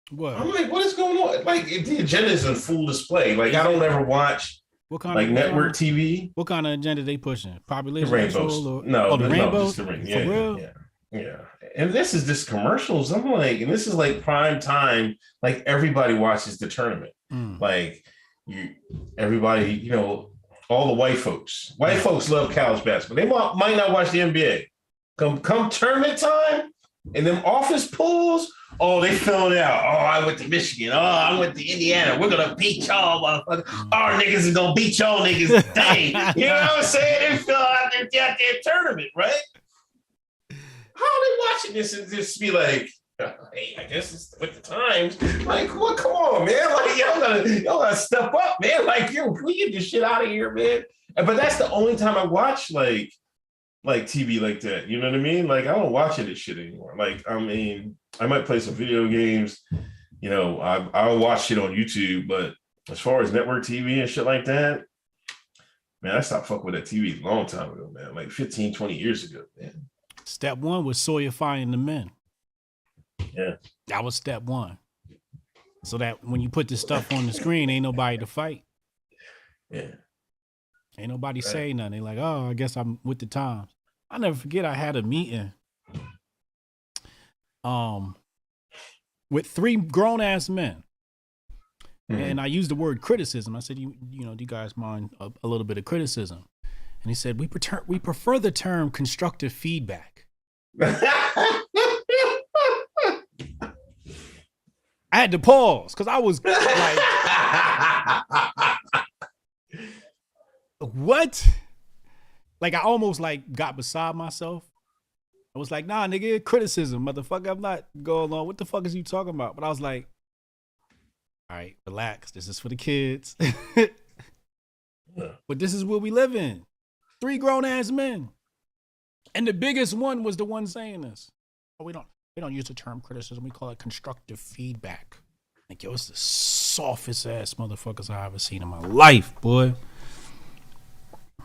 what? What is going on? Like, the agenda is in full display. Like, I don't ever watch network TV. What kind of agenda they pushing? Population the rainbows. Control? The rainbows? The rain. For real? Yeah. And this is just commercials. I'm like, and this is like prime time. Like, everybody watches the tournament. Like, everybody, all the white folks. White folks love college basketball. They might not watch the NBA. Come tournament time, and them office pools. Oh, they filling out. Oh, I went to Michigan. Oh, I went to Indiana. We're gonna beat y'all, motherfucker. Our niggas is gonna beat y'all niggas. Dang. You know what I'm saying? They fill out their tournament, right? How are they watching this and just be like, hey, I guess it's with the times. Like, well, come on, man. Like, y'all gotta step up, man. Like, we get this shit out of here, man. But that's the only time I watch like TV like that. You know what I mean? Like, I don't watch this shit anymore. Like, I mean, I might play some video games. I'll watch shit on YouTube. But as far as network TV and shit like that, man, I stopped fucking with that TV a long time ago, man. Like 15, 20 years ago, man. Step one was soyifying the men. Yeah. That was step one. So that when you put this stuff on the screen, ain't nobody to fight. Yeah. Ain't nobody say nothing. They like, oh, I guess I'm with the times. I never forget I had a meeting with 3 grown-ass men. Mm-hmm. And I used the word criticism. I said, do you guys mind a little bit of criticism? And he said, we prefer the term constructive feedback. I had to pause because I was like, what? Like, I almost got beside myself. I was like, nah, nigga, criticism, motherfucker. I'm not going on. What the fuck is you talking about? But I was like, all right, relax. This is for the kids. But this is what we live in. 3 grown-ass men. And the biggest one was the one saying this. Oh, we don't use the term criticism. We call it constructive feedback. Like, yo, it's the softest ass motherfuckers I ever seen in my life, boy.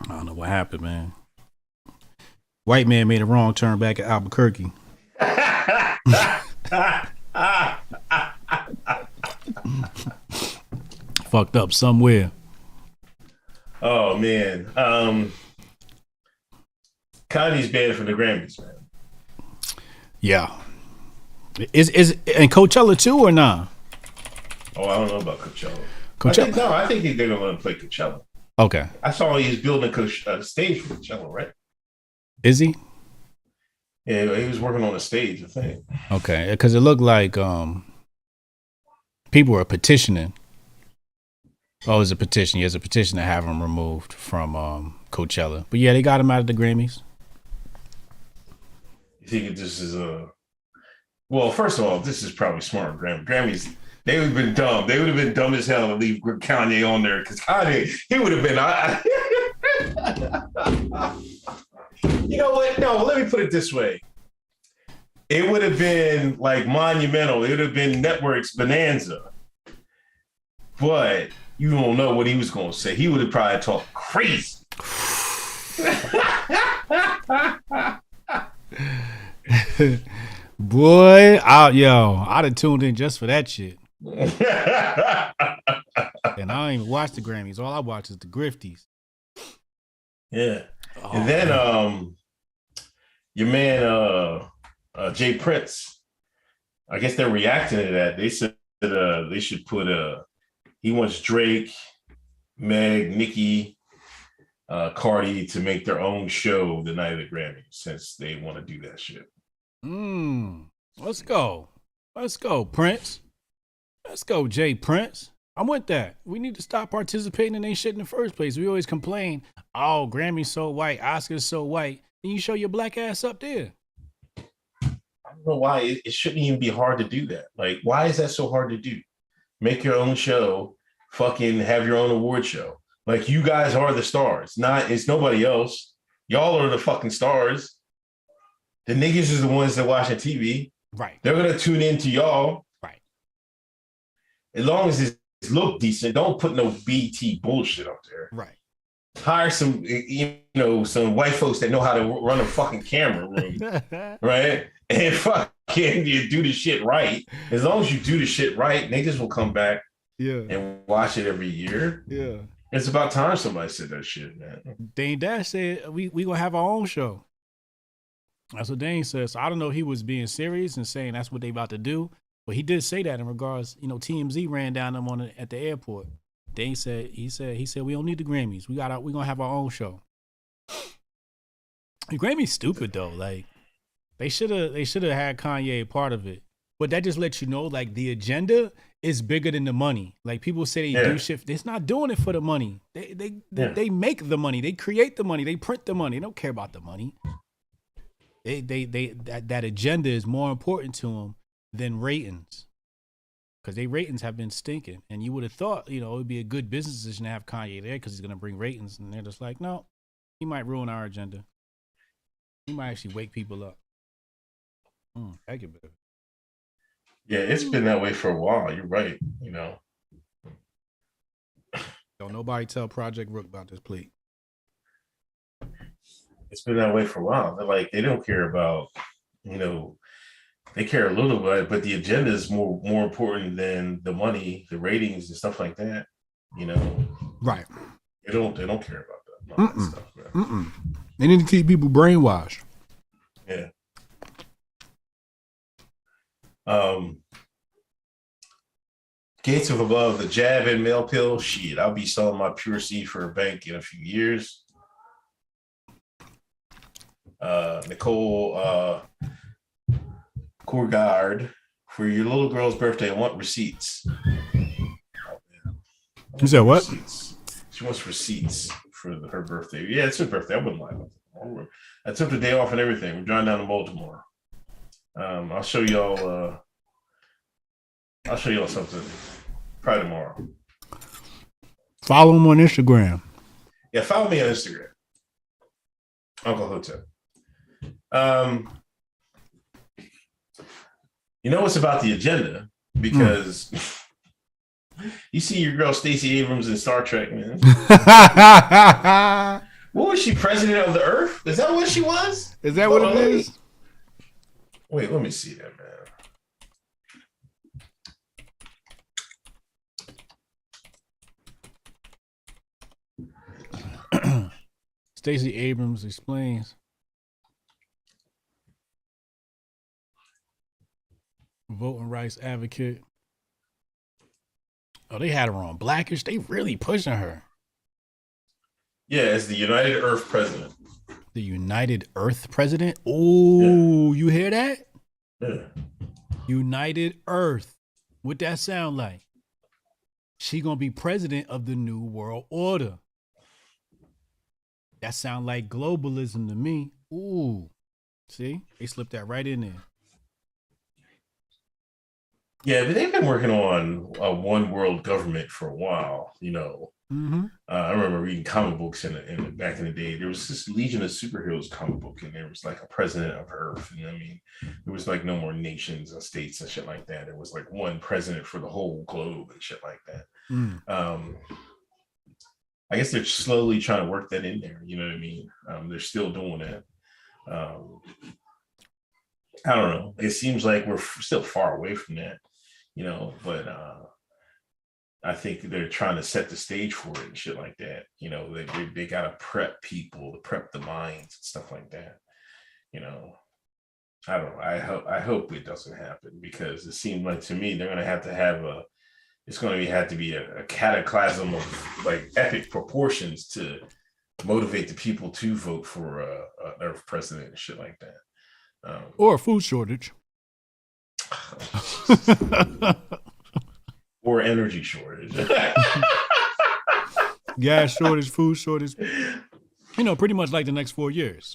I don't know what happened, man. White man made a wrong turn back at Albuquerque. Fucked up somewhere. Oh man. Kanye's banned from the Grammys, man. Yeah. Is and Coachella too or not? Oh, I don't know about Coachella. Coachella? I think they're gonna let him play Coachella. Okay. I saw he's building a stage for Coachella, right? Is he? Yeah, he was working on a stage, I think. Okay, because it looked like people were petitioning. Oh, it's a petition. Yeah, it's a petition to have him removed from Coachella. But yeah, they got him out of the Grammys. You think this is well, first of all, this is probably smart. Grammys, they would have been dumb. They would have been dumb as hell to leave Kanye on there because Kanye, he would have been. You know what? No, let me put it this way. it would have been like monumental. It would have been Network's bonanza. But you don't know what he was going to say. He would have probably talked crazy. Boy, I'd have tuned in just for that shit. And I don't even watch the Grammys. All I watch is the Grifties. Yeah. And then your man Jay Prince, I guess they're reacting to that. They said they should put he wants Drake, Meg, Nicki, Cardi to make their own show the night of the Grammys since they want to do that shit. Let's go. Let's go, Prince. Let's go, Jay Prince. I'm with that. We need to stop participating in that shit in the first place. We always complain, oh, Grammy's so white, Oscar's so white. Then you show your black ass up there. I don't know why it shouldn't even be hard to do that. Like, why is that so hard to do? Make your own show, fucking have your own award show. Like, you guys are the stars. It's nobody else. Y'all are the fucking stars. The niggas is the ones that watching TV. Right. They're gonna tune in to y'all. Right. As long as it's look decent, don't put no BT bullshit up there. Right. Hire some, some white folks that know how to run a fucking camera room, right? And fucking you do the shit right. As long as you do the shit right, niggas will come back and watch it every year. Yeah. It's about time somebody said that shit, man. Dane Dash said we gonna have our own show. That's what Dane said. So I don't know if he was being serious and saying that's what they about to do, but he did say that in regards, TMZ ran down them at the airport. Dane said he said we don't need the Grammys. We gonna have our own show. The Grammys stupid though. Like they should have had Kanye a part of it. But that just lets you know like the agenda is bigger than the money. Like people say they do shit. It's not doing it for the money. They make the money. They create the money. They print the money. They don't care about the money. That agenda is more important to them than ratings, because their ratings have been stinking. And you would have thought, it would be a good business decision to have Kanye there because he's gonna bring ratings. And they're just like, no, he might ruin our agenda. He might actually wake people up. Thank you, baby. Yeah, it's been that way for a while. You're right. Don't nobody tell Project Rook about this plate. It's been that way for a while. They're like, they don't care about, they care a little bit, but the agenda is more important than the money, the ratings, and stuff like that. Right? They don't care about that stuff, man. They need to keep people brainwashed. Yeah. Gates of Above, the jab and mail pill. Shit, I'll be selling my pure seed for a bank in a few years. Nicole Courgard, for your little girl's birthday, I want receipts. You said what? Receipts. She wants receipts for her birthday. Yeah, it's her birthday. I wouldn't lie about that. I took the day off and everything. We're driving down to Baltimore. I'll show y'all something probably tomorrow. Follow him on Instagram. Yeah, follow me on Instagram. Uncle Hotep. It's about the agenda because you see your girl Stacey Abrams in Star Trek, man. What was she, president of the Earth? Is that what she was? Is that what it is? Wait, let me see that, man. Stacey Abrams explains. Voting rights advocate. Oh, they had her on Blackish. They really pushing her. Yeah, as the United Earth president. The United Earth president? Oh, You hear that? Yeah. United Earth. What that sound like? She gonna be president of the New World Order. That sound like globalism to me. Ooh. See? They slipped that right in there. Yeah, but they've been working on a one world government for a while. Mm-hmm. I remember reading comic books back in the day. There was this Legion of Superheroes comic book, and there was like a president of Earth. You know what I mean? There was like no more nations and states and shit like that. It was like one president for the whole globe and shit like that. I guess they're slowly trying to work that in there. You know what I mean? They're still doing that. I don't know. It seems like we're still far away from that, but I think they're trying to set the stage for it and shit like that. They got to prep people, to prep the minds and stuff like that. I don't know. I hope it doesn't happen, because it seems like to me they're going to have it's going to have to be a cataclysm of like epic proportions to motivate the people to vote for a president and shit like that. Or a food shortage. Or energy shortage. Gas shortage, food shortage. Pretty much like the next 4 years.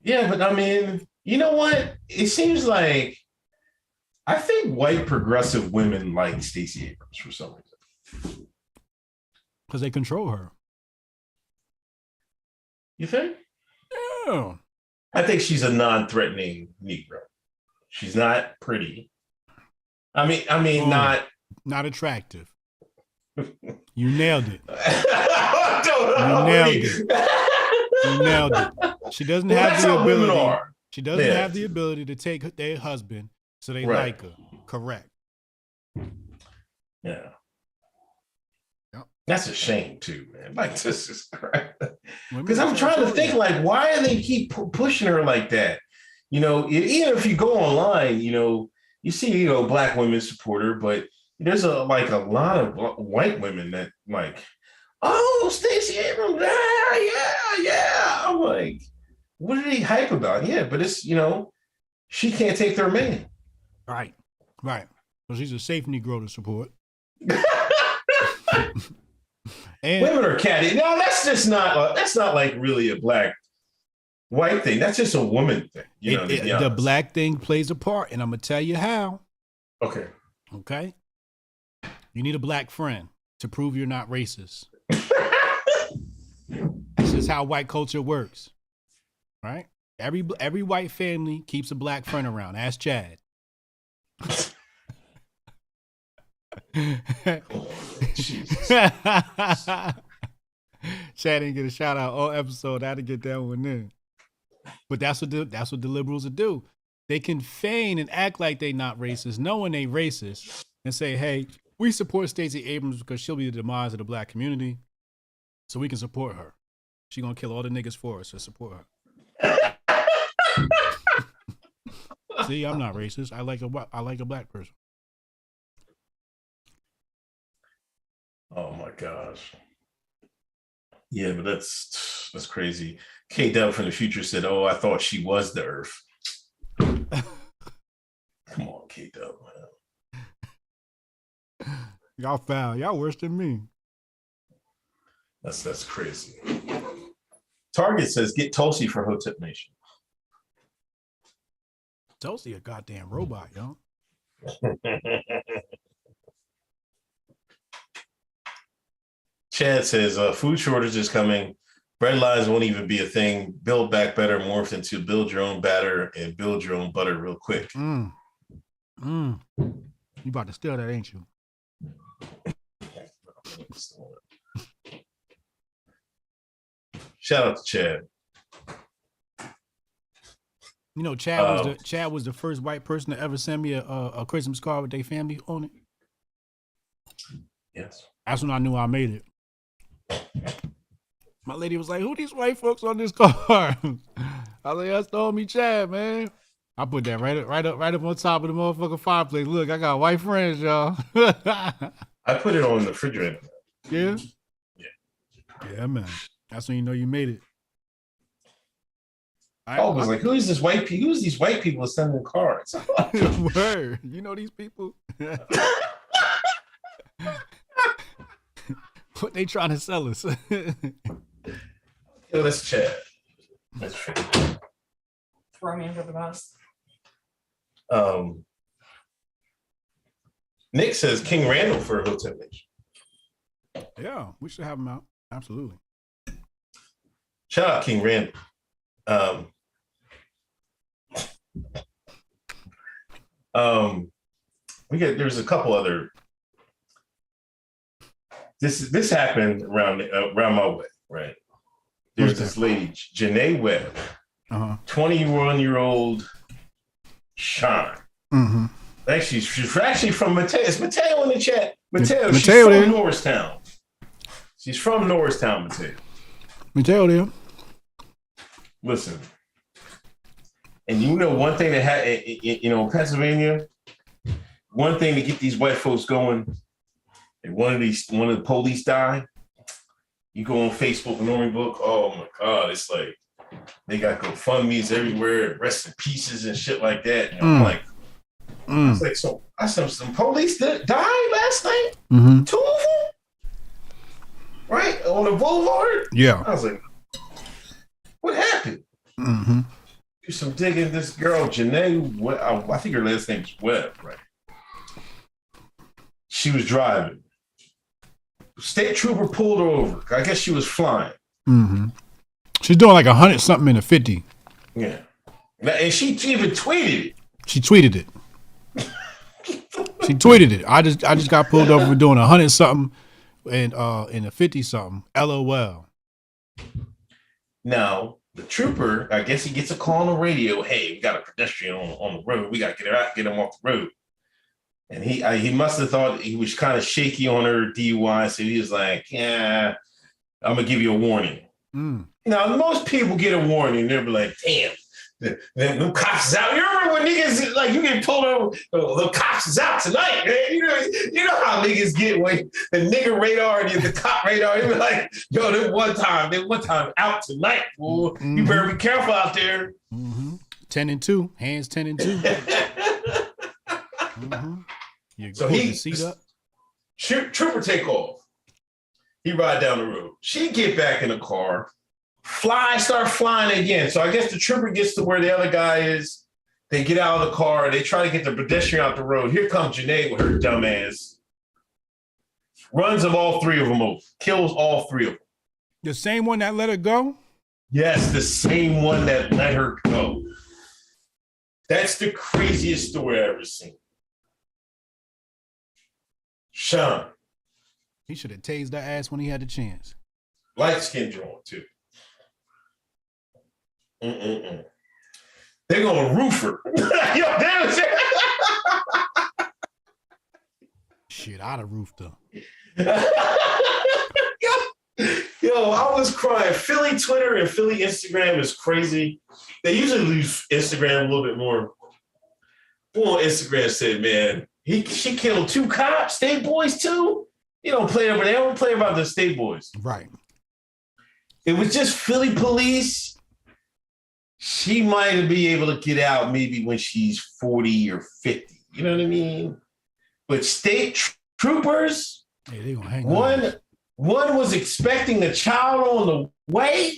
Yeah, but I mean, you know what? It seems like I think white progressive women like Stacey Abrams for some reason. Because they control her. You think? Yeah. I think she's a non-threatening Negro. She's not pretty. I mean, not attractive. You nailed it. You nailed it. She doesn't have the ability. She doesn't have the ability to take their husband, so they like her. Correct. Yeah. That's a shame too, man. Like, this is correct. Because I'm trying to think, like, why do they keep pushing her like that? Even if you go online, you see, black women support her, but there's a lot of white women that like, oh, Stacey Abrams, yeah. I'm like, what are they hype about? Yeah, but it's, she can't take their man. Right. So she's a safe Negro to support. And women are catty. No, that's not like really a black white thing. That's just a woman thing. The black thing plays a part, and I'm gonna tell you how. Okay. You need a black friend to prove you're not racist. That's just how white culture works, right? Every white family keeps a black friend around. Ask Chad. Chad didn't get a shout out all episode. I had to get that one in. But that's what the liberals will do. They can feign and act like they not racist, knowing they racist, and say, "Hey, we support Stacey Abrams because she'll be the demise of the black community, so we can support her. She gonna kill all the niggas for us, so support her." See, I'm not racist. I like a black person. Oh my gosh. Yeah, but that's crazy. K-Dub from the future said, "Oh, I thought she was the Earth." Come on, K-Dub, man. Y'all foul. Y'all worse than me. That's crazy. Target says, "Get Tulsi for Hotep Nation." Tulsi a goddamn robot, yo. Chad says, "Food shortage is coming. Bread lines won't even be a thing. Build back better morphed into build your own batter and build your own butter real quick." You about to steal that, ain't you? Shout out to Chad. Chad was the first white person to ever send me a Christmas card with their family on it. Yes. That's when I knew I made it. My lady was like, "Who these white folks on this card?" I was like, "That's the homie Chad, man." I put that right up on top of the motherfucking fireplace. Look, I got white friends, y'all. I put it on the refrigerator. Yeah? Yeah, man. That's when you know you made it. I was like, who's these white people sending cards? Word. You know these people? What they trying to sell us? Yo, that's Chad. That's fair. Throw me under the bus. Nick says King Randall for Hotep Nation. Yeah, we should have him out. Absolutely. Shout out King Randall. There's a couple other. This happened around my way, right? There's this lady, Janae Webb, 21-year-old Sean. Mm-hmm. Actually, she's actually from Mateo. It's Mateo in the chat. Mateo, she's Mateo from there. Norristown. She's from Norristown, Mateo. Mateo there. Listen, and you know one thing that Pennsylvania, one thing to get these white folks going. If one of the police die, you go on Facebook and Norman Book. Oh my God, it's like they got GoFundMe's everywhere, rest in pieces and shit like that. And I'm like, I was like, so I saw some police that died last night. Mm-hmm. 2 of them, right on the boulevard. Yeah. I was like, what happened? Mm-hmm. Do some digging. This girl, Janae, I think her last name's Webb, right? She was driving. State trooper pulled her over. I guess she was flying. Mm-hmm. She's doing like 100-something in a 50. Yeah. And she even tweeted it. She tweeted it. She tweeted it. I just got pulled over for doing 100-something and in a 50-something. LOL. Now, the trooper, I guess he gets a call on the radio. Hey, we got a pedestrian on the road. We got to get him off the road. And he must have thought he was kind of shaky on her DUI, so he was like, yeah, I'm going to give you a warning. Now, most people get a warning. They'll be like, damn, the cops is out. You remember when niggas, like, you get pulled over, the cops is out tonight, man. You know how niggas get when the nigga radar and the cop radar, they be like, yo, this one time out tonight, fool. Mm-hmm. You better be careful out there. Mm-hmm. 10 and 2. Hands 10 and 2. Mm-hmm. So he seat up. Trooper take off. He ride down the road. She get back in the car, start flying again. So I guess the trooper gets to where the other guy is. They get out of the car. They try to get the pedestrian out the road. Here comes Janae with her dumb ass. Runs them all 3 of them over. Kills all 3 of them. The same one that let her go? Yes, the same one that let her go. That's the craziest story I've ever seen. Sean. He should have tased that ass when he had the chance. Light skin joint, too. They're going to roof her. Yo, damn it. Shit, I'd have roofed her. Yo, I was crying. Philly Twitter and Philly Instagram is crazy. They usually use Instagram a little bit more. Well, Instagram said, man, she killed 2 cops, state boys too. You don't play about, they don't play about the state boys. Right. It was just Philly police. She might be able to get out maybe when she's 40 or 50. You know what I mean? But state troopers, hey, they gonna hang one was expecting a child on the way.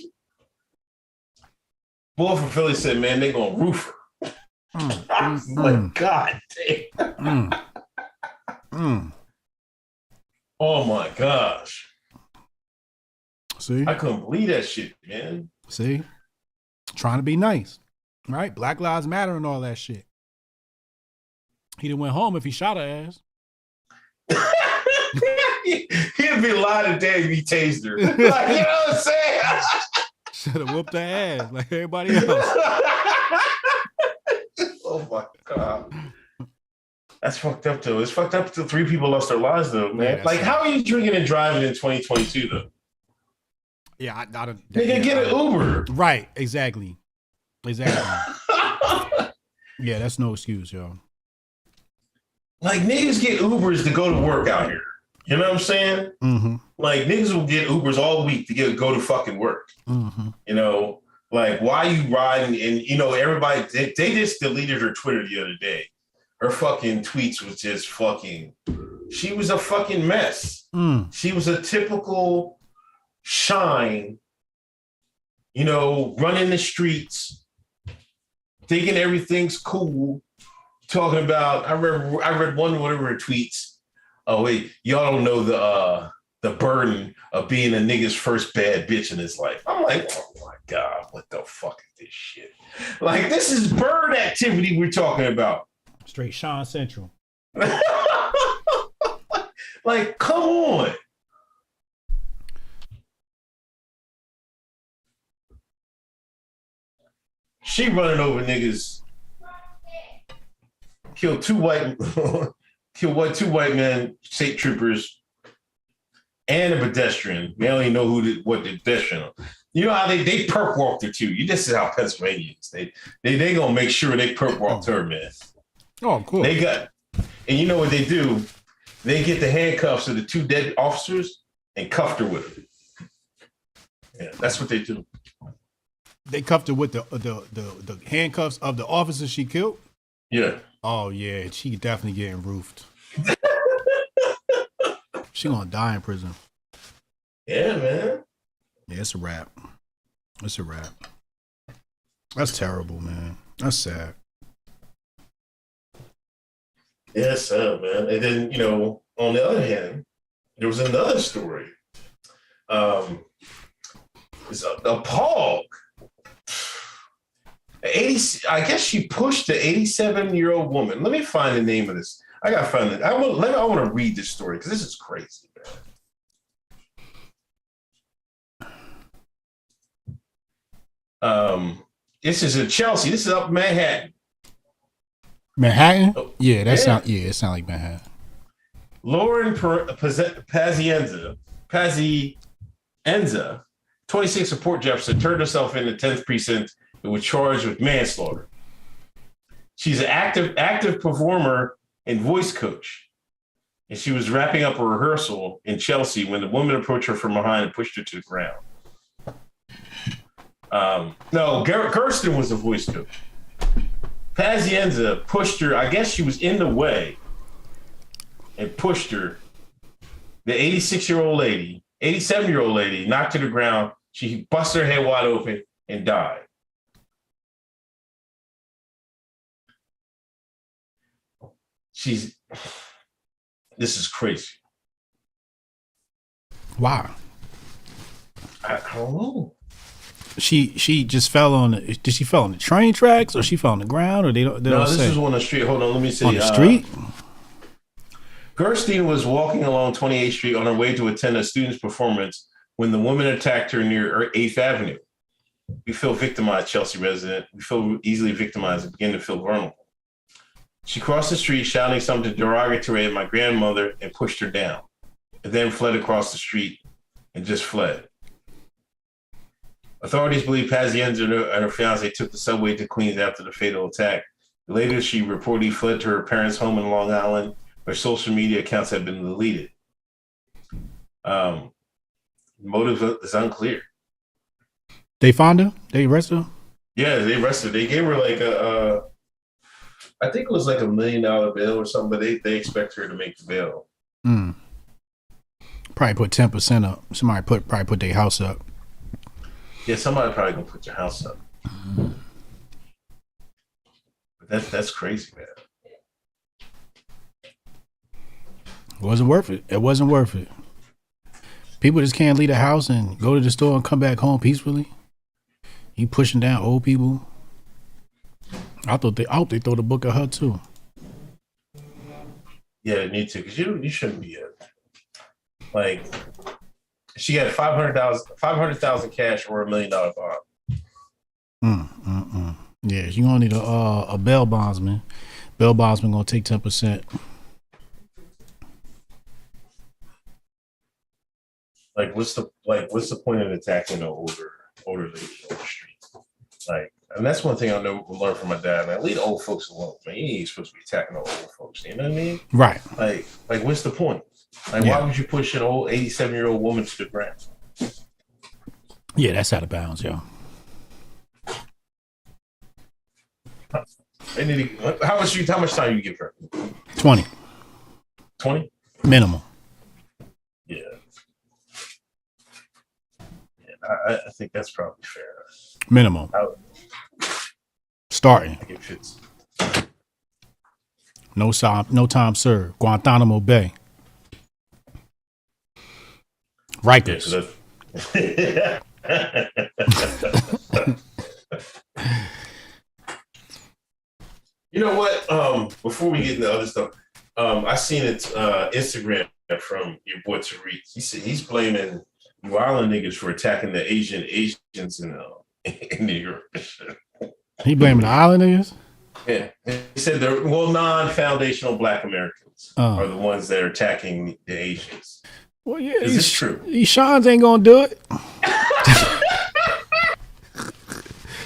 Boy from Philly said, man, they're going to roof her. My God damn. Oh my gosh. See? I couldn't believe that shit, man. See? Trying to be nice. Right? Black Lives Matter and all that shit. He'd have went home if he shot her ass. He'd be lying today if he tased her. Like, you know what I'm saying? Should have whooped her ass like everybody else. Oh my God. That's fucked up though. It's fucked up till 3 people lost their lives though, man. Yeah, like, how are you drinking and driving in 2022 though? Yeah, I nigga, get an Uber. Right, exactly. Yeah, that's no excuse, yo. Like, niggas get Ubers to go to work out here. You know what I'm saying? Mm-hmm. Like, niggas will get Ubers all week to go to fucking work. Mm-hmm. You know, like, why you riding? And, you know, everybody, they just deleted her Twitter the other day. Her fucking tweets was just fucking, she was a fucking mess. She was a typical shine running the streets, thinking everything's cool, talking about. I read one of her tweets. Oh wait, y'all don't know the burden of being a nigga's first bad bitch in his life. I'm like, oh my God, what the fuck is this shit? Like, this is bird activity we're talking about. Straight Sean Central. Like, come on. She running over niggas. Killed two white men, state troopers, and a pedestrian. We don't even know what the pedestrian. You know how they perp walked her too. This is how Pennsylvania is. They gonna make sure they perp walked her, man. Oh, cool. And you know what they do? They get the handcuffs of the two dead officers and cuffed her with it. Yeah, that's what they do. They cuffed her with the handcuffs of the officers she killed? Yeah. Oh, yeah. She definitely getting roofed. She gonna die in prison. Yeah, man. Yeah, it's a wrap. It's a wrap. That's terrible, man. That's sad. Yes, man. And then, on the other hand, there was another story. It's appalled. I guess she pushed the 87-year-old woman. Let me find the name of this. I gotta find it. I want to read this story because this is crazy, man. This is in Chelsea. This is up Manhattan. Manhattan? Oh, yeah, it sounds like Manhattan. Lauren Pazienza, 26 of Port Jefferson, turned herself in the 10th precinct and was charged with manslaughter. She's an active performer and voice coach. And she was wrapping up a rehearsal in Chelsea when the woman approached her from behind and pushed her to the ground. No, Gersten was the voice coach. Pazienza pushed her. I guess she was in the way and pushed her. The 87-year-old lady knocked to the ground. She busted her head wide open and died. This is crazy. Why? I don't know. She just fell on did she fall on the train tracks or she fell on the ground or they don't this say? is on the street. Hold on, let me see. On the street? Gerstein was walking along 28th Street on her way to attend a student's performance when the woman attacked her near 8th Avenue. We feel victimized, Chelsea resident. We feel easily victimized and begin to feel vulnerable. She crossed the street shouting something derogatory at my grandmother and pushed her down, and then fled across the street and just fled. Authorities believe Pazienza and her fiancé took the subway to Queens after the fatal attack. Later, she reportedly fled to her parents' home in Long Island, where social media accounts have been deleted. Motive is unclear. They found her? They arrested her? Yeah, they arrested her. They gave her like I think it was like $1 million bail or something, but they expect her to make the bail. Probably put 10% up. Somebody probably put their house up. Yeah, somebody probably gonna put your house up. But that's crazy, man. It wasn't worth it. It wasn't worth it. People just can't leave the house and go to the store and come back home peacefully. You pushing down old people. I hope they throw the book at her too. Yeah, me too. Because you shouldn't be like. She had $500,000 cash or $1 million bond. Yeah, you gonna need a bail bondsman. Bail bondsman gonna take 10%. What's the point in attacking an older lady on the street? And that's one thing I learned from my dad. Man, leave the old folks alone. Man, you ain't supposed to be attacking the old folks. You know what I mean? Right. What's the point? Why would you push an old 87-year-old woman to the ground? Yeah, that's out of bounds, yo. How much time you give her? 20. 20? Minimum. Yeah. I think that's probably fair. minimum. Out. Starting. It fits. No time served. Guantanamo Bay. Rikers. Yeah, you know what? Before we get into other stuff, I seen it Instagram from your boy Tariq. He said he's blaming New Island niggas for attacking the Asians in New York. He blaming the island niggas? Yeah, he said the non-foundational Black Americans are the ones that are attacking the Asians. Well, yeah, is this true? These Sean's ain't gonna do it.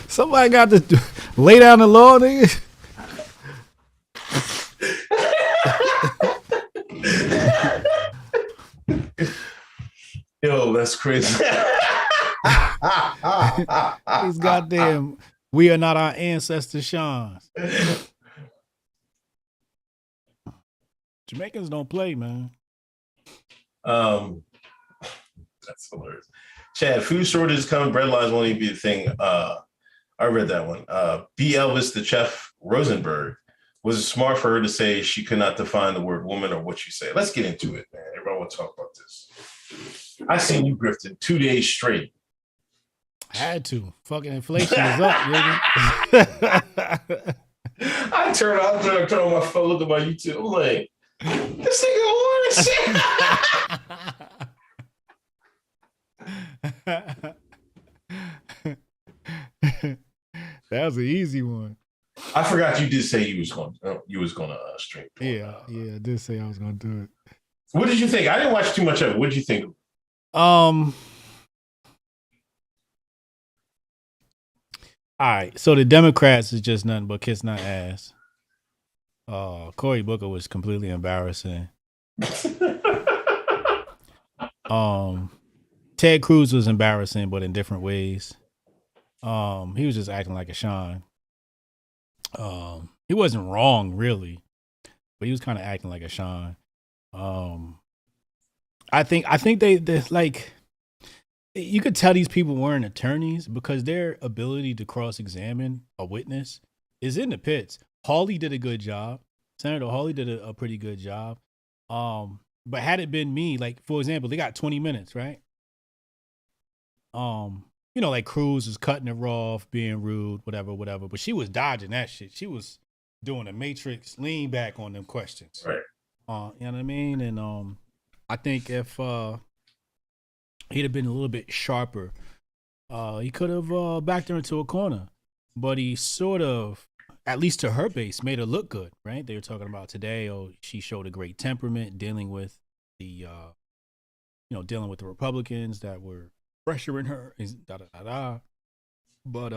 Somebody got to lay down the law, nigga. Yo, that's crazy. These goddamn, we are not our ancestors, Sean's. Jamaicans don't play, man. That's hilarious. Chad, food shortage is coming. Bread lines won't even be a thing. I read that one. B. Elvis, the chef Rosenberg, was it smart for her to say she could not define the word woman or what you say? Let's get into it, man. Everybody want to talk about this. I seen you grifting 2 days straight. I had to. Fucking inflation is up, nigga. I turned on my phone, looked at my YouTube. I'm like, this nigga want shit. That was an easy one. I forgot you did say you was going to stream. Yeah, I did say I was going to do it. What did you think? I didn't watch too much of it. What did you think? All right, so the Democrats is just nothing but kiss not ass. Cory Booker was completely embarrassing. Ted Cruz was embarrassing, but in different ways. He was just acting like a Sean. He wasn't wrong really, but he was kind of acting like a Sean. I think they like, you could tell these people weren't attorneys because their ability to cross-examine a witness is in the pits. Hawley did a good job. Senator Hawley did a pretty good job. But had it been me, like, for example, they got 20 minutes, right? Like Cruz was cutting her off, being rude, whatever. But she was dodging that shit. She was doing a Matrix lean back on them questions. Right. You know what I mean? And I think if he'd have been a little bit sharper, he could have backed her into a corner. But he sort of, at least to her base, made her look good, right? They were talking about today, she showed a great temperament dealing with the Republicans that were pressuring her, But,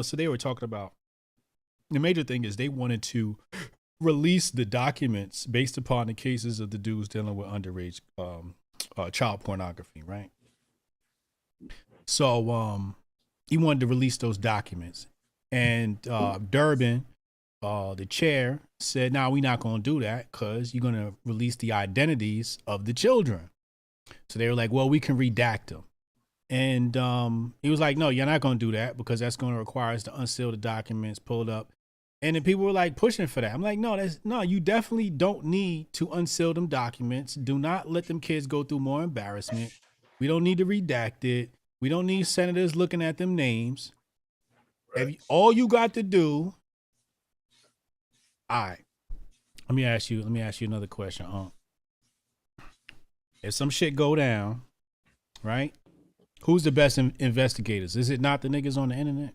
so they were talking about, the major thing is they wanted to release the documents based upon the cases of the dudes dealing with underage child pornography, right? So he wanted to release those documents. And Durbin, the chair, said, no, we're not going to do that because you're going to release the identities of the children. So they were like, well, we can redact them. And he was like, no, you're not going to do that because that's going to require us to unseal the documents, pull it up. And then people were like pushing for that. I'm like, no, you definitely don't need to unseal them documents. Do not let them kids go through more embarrassment. We don't need to redact it. We don't need senators looking at them names. Right. All you got to do. All right. Let me ask you another question. If some shit go down, right? Who's the best investigators? Is it not the niggas on the internet?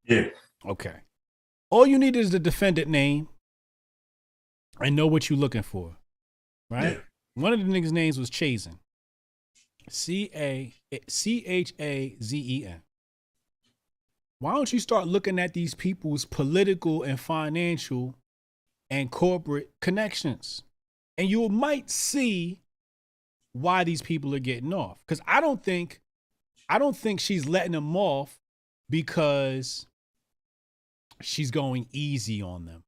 Yeah. Okay. All you need is the defendant name and know what you're looking for, right? Yeah. One of the niggas' names was Chazen. Chazen. Why don't you start looking at these people's political and financial and corporate connections? And you might see why these people are getting off. Because I don't think she's letting them off because she's going easy on them.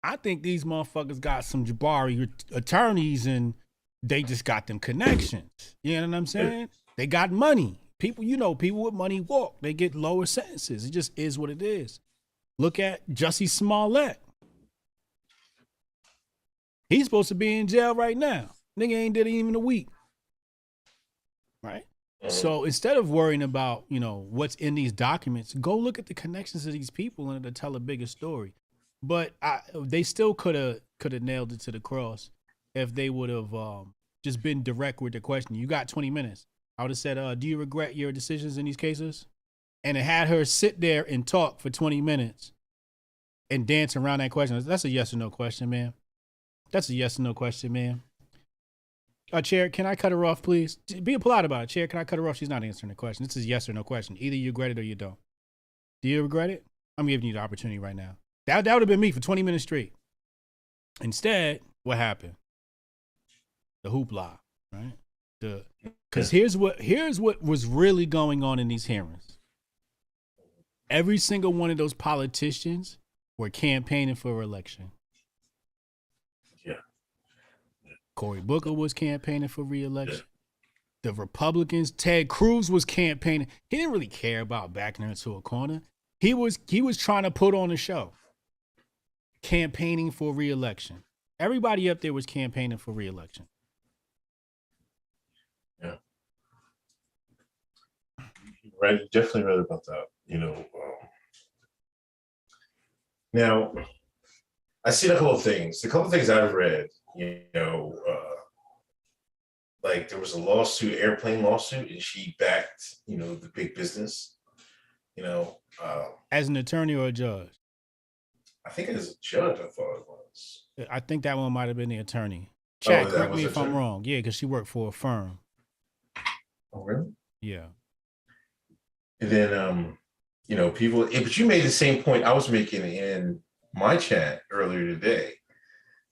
I think these motherfuckers got some Jabari attorneys and they just got them connections. You know what I'm saying? They got money. people, people with money walk. They get lower sentences. It just is what it is. Look at Jussie Smollett. He's supposed to be in jail right now. Nigga ain't did it even a week. Right? So instead of worrying about, what's in these documents, go look at the connections of these people and it'll tell a bigger story. But they still could have nailed it to the cross if they would have just been direct with the question. You got 20 minutes. I would have said, do you regret your decisions in these cases? And it had her sit there and talk for 20 minutes and dance around that question. That's a yes or no question, man. That's a yes or no question, man. Chair, can I cut her off, please? Be polite about it. Chair, can I cut her off? She's not answering the question. This is yes or no question. Either you regret it or you don't. Do you regret it? I'm giving you the opportunity right now. That would have been me for 20 minutes straight. Instead, what happened? The hoopla, right? Because here's what was really going on in these hearings. Every single one of those politicians were campaigning for re-election. Yeah. Cory Booker was campaigning for re-election. Yeah. The Republicans, Ted Cruz was campaigning. He didn't really care about backing her into a corner. He was trying to put on a show. Campaigning for re-election. Everybody up there was campaigning for re-election. Yeah. Right. Definitely read about that. Now, I see a couple of things. The couple of things I've read, like there was a lawsuit, airplane lawsuit, and she backed, the big business, as an attorney or a judge? I think as a judge, I thought it was. I think that one might have been the attorney. Chat, correct me if I'm wrong. Yeah, because she worked for a firm. Oh, really? Yeah. And then, people, but you made the same point I was making in my chat earlier today,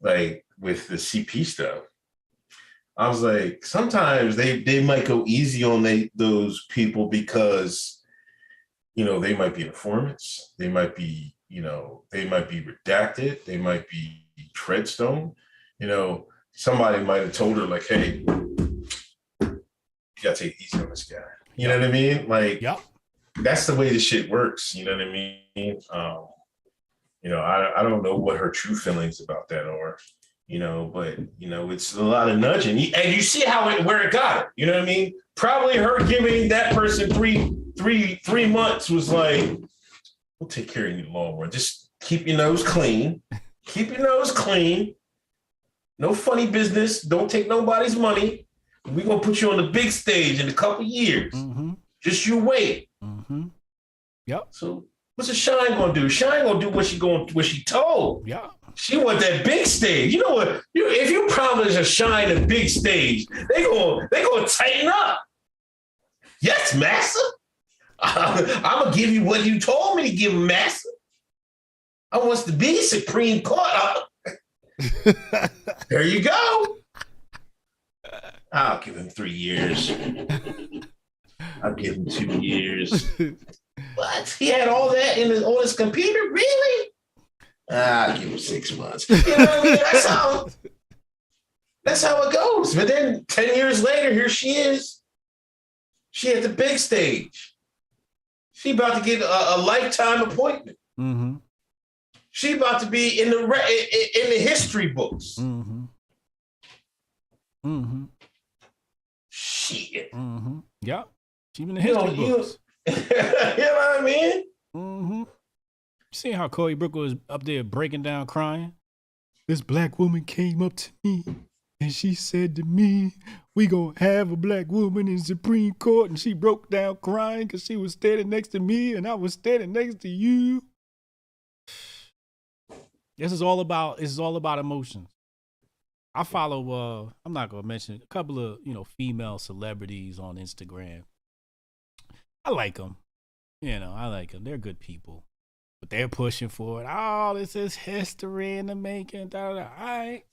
like with the CP stuff. I was like, sometimes they might go easy on those people because, they might be informants. They might be, they might be redacted. They might be treadstone. Somebody might have told her like, hey, you gotta take it easy on this guy. You know what I mean? Like, yep. That's the way the shit works. You know what I mean? I don't know what her true feelings about that are, but it's a lot of nudging. And you see where it got her. You know what I mean? Probably her giving that person three months was like, we'll take care of you in the long run. Just keep your nose clean. Keep your nose clean. No funny business. Don't take nobody's money. We're gonna put you on the big stage in a couple years. Mm-hmm. Just you wait. Mm-hmm. Yep. So what's a Shine gonna do? Shine gonna do what she told. Yeah. She want that big stage. You know what? If you promise a Shine a big stage, they gonna tighten up. Yes, master. I'm gonna give you what you told me to give, master. I wants to be Supreme Court. There you go. I'll give him 3 years. I'll give him 2 years. What? He had all that on his computer? Really? I'll give him 6 months. You know what I mean? That's how it goes. But then 10 years later, here she is. She at the big stage. She about to get a lifetime appointment. Mm-hmm. She about to be in the history books. Mm-hmm. Mm-hmm. Shit. Mm-hmm. Yeah. She in the history books. You know what I mean? Mm-hmm. See how Cory Booker was up there breaking down crying? This black woman came up to me and she said to me, we gonna have a black woman in Supreme Court, and she broke down crying because she was standing next to me and I was standing next to you. This is all about emotions. I follow I'm not gonna mention a couple of female celebrities on Instagram. I like them. I like them. They're good people. But they're pushing for it. Oh, this is history in the making. Da, da, da. All right.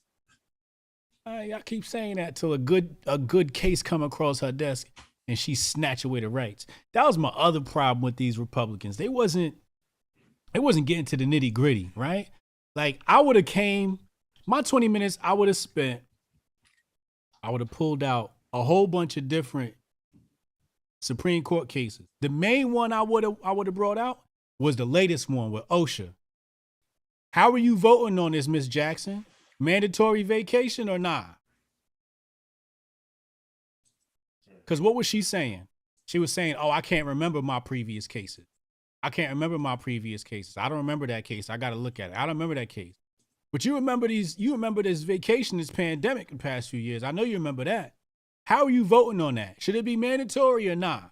I keep saying that till a good case come across her desk and she snatch away the rights. That was my other problem with these Republicans. They wasn't getting to the nitty gritty, right? Like I would have my 20 minutes I would have pulled out a whole bunch of different Supreme Court cases. The main one I would have brought out was the latest one with OSHA. How are you voting on this, Miss Jackson? Mandatory vacation or not? Because what was she saying? She was saying, oh, I can't remember my previous cases. I can't remember my previous cases. I don't remember that case. I got to look at it. I don't remember that case. But you remember this vacation, this pandemic the past few years. I know you remember that. How are you voting on that? Should it be mandatory or not?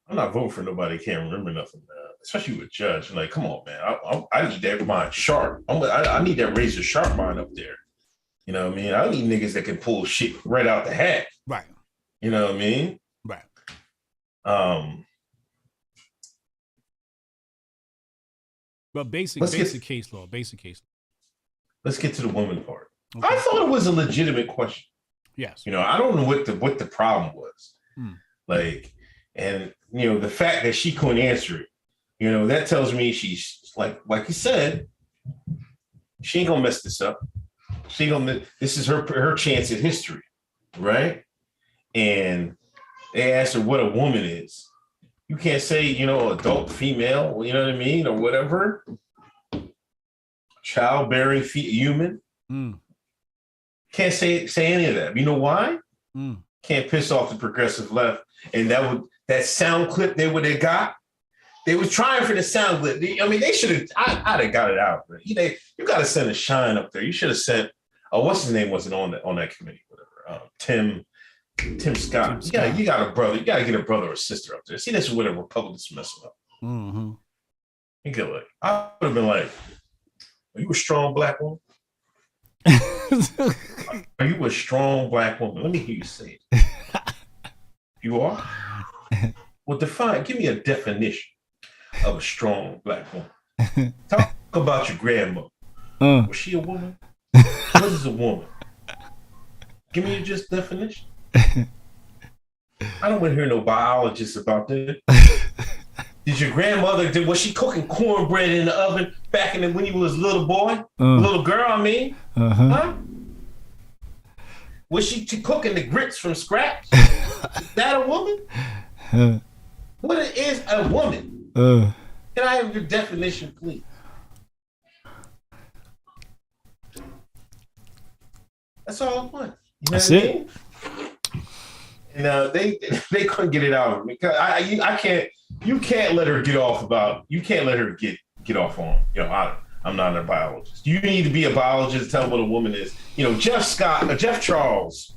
I'm not voting for nobody who can't remember nothing, man. Especially with Judge. Like, come on, man. I need that mind sharp. I need that razor sharp mind up there. You know what I mean? I need niggas that can pull shit right out the hat. Right. You know what I mean? Right. But basic case law. Let's get to the woman part. Okay. I thought it was a legitimate question. Yes. You know, I don't know what the problem was. Like, and you know, the fact that she couldn't answer it, you know, that tells me she's like you said, she ain't gonna mess this up. This is her chance at history, right? And they asked her what a woman is. You can't say, you know, adult female, you know what I mean, or whatever. Childbearing human. Can't say any of that. You know why? Can't piss off the progressive left. And that sound clip they would have got. They was trying for the sound clip. I mean, they should have. I'd have got it out. Right? You got to send a Shine up there. You should have sent. Oh, what's his name? Wasn't on that committee. Whatever. Tim Scott. You got a brother. You got to get a brother or sister up there. See, this is where the Republicans mess up. You get like, I would have been like, "Are you a strong black woman? Are you a strong black woman? Let me hear you say it. You are? Well, give me a definition of a strong black woman. Talk about your grandmother. Was she a woman? What is a woman? Give me your just definition. I don't want to hear no biologists about that. Did your grandmother, was she cooking cornbread in the oven back when you was a little boy? Little girl, I mean? Huh? Was she cooking the grits from scratch? Is that a woman? What is a woman? Can I have your definition, please? That's all I want. You know That's what it. I mean? And they couldn't get it out of me because I can't. You can't let her get off about. You can't let her get off on. You know, I'm not a biologist. You need to be a biologist to tell what a woman is. You know, Jeff Charles.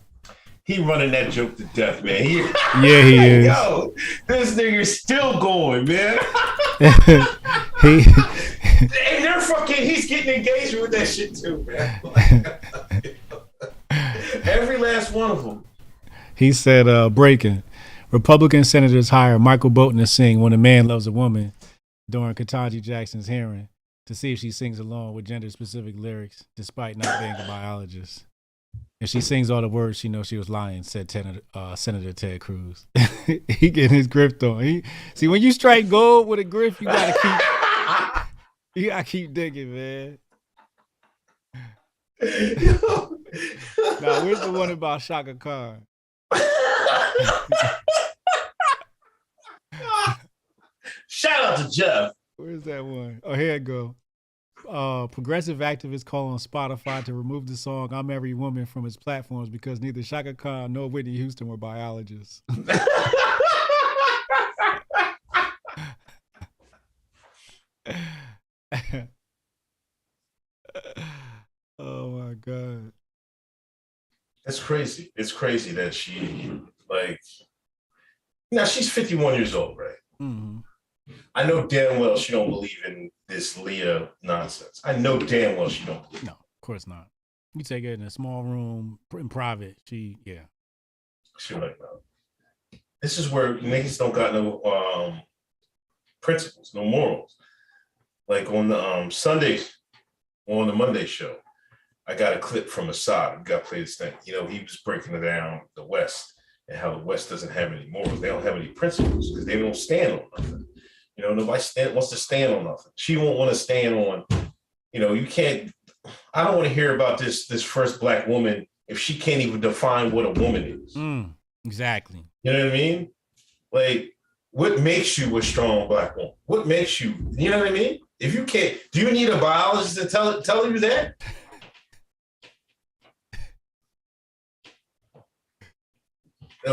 He running that joke to death, man. He is. Yo, this nigga's still going, man. And they're fucking. He's getting engaged with that shit too, man. Every last one of them. He said, breaking. Republican senators hire Michael Bolton to sing When a Man Loves a Woman during Ketanji Jackson's hearing to see if she sings along with gender-specific lyrics, despite not being a biologist. If she sings all the words, she knows she was lying, said Senator Ted Cruz. He getting his grip on. See, when you strike gold with a grip, you gotta keep digging, man. Now, where's the one about Shaka Khan? Shout out to Jeff. Where's that one? Oh, here it go. Progressive activists call on Spotify to remove the song "I'm Every Woman" from its platforms because neither Shaka Khan nor Whitney Houston were biologists. Oh my God. That's crazy. It's crazy that she, like, now she's 51 years old, right? Mm-hmm. I know damn well she don't believe in this Leah nonsense. I know damn well she don't believe. No, of course not. You take her in a small room in private. She like, no. This is where niggas don't got no principles, no morals. Like on the Sundays, or on the Monday show, I got a clip from Assad. We got to play this thing. You know, he was breaking down the West and how the West doesn't have any morals. They don't have any principles because they don't stand on nothing. You know, nobody wants to stand on nothing. She won't want to stand on, you know, you can't, I don't want to hear about this first black woman if she can't even define what a woman is. Exactly. You know what I mean? Like, what makes you a strong black woman? What makes you, you know what I mean? If you can't, do you need a biologist to tell you that?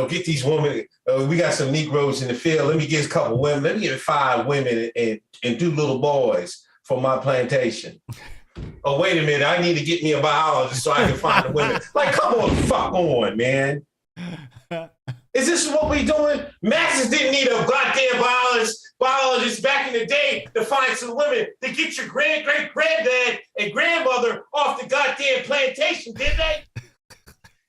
Get these women. We got some Negroes in the field. Let me get a couple women. Let me get 5 women and do little boys for my plantation. Oh, wait a minute. I need to get me a biologist so I can find the women. Like, come on, fuck on, man. Is this what we doing? Maxis didn't need a goddamn biologist back in the day to find some women to get your great-great-granddad and grandmother off the goddamn plantation, did they?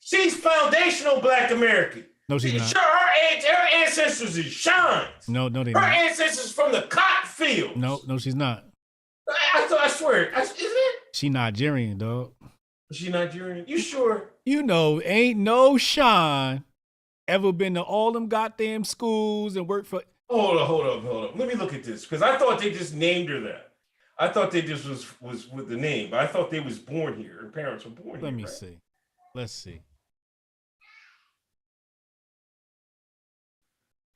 She's foundational Black American. No, she's not. Sure, her ancestors is shines. No, they Her not. ancestors from the cotton field. No, she's not. I swear. Isn't it? She Nigerian, dog. Is she Nigerian? You sure? You know, ain't no Sean ever been to all them goddamn schools and worked for. Hold up. Let me look at this, because I thought they just named her that. I thought they just was with the name, but I thought they was born here. Her parents were born here. Let me right? see. Let's see.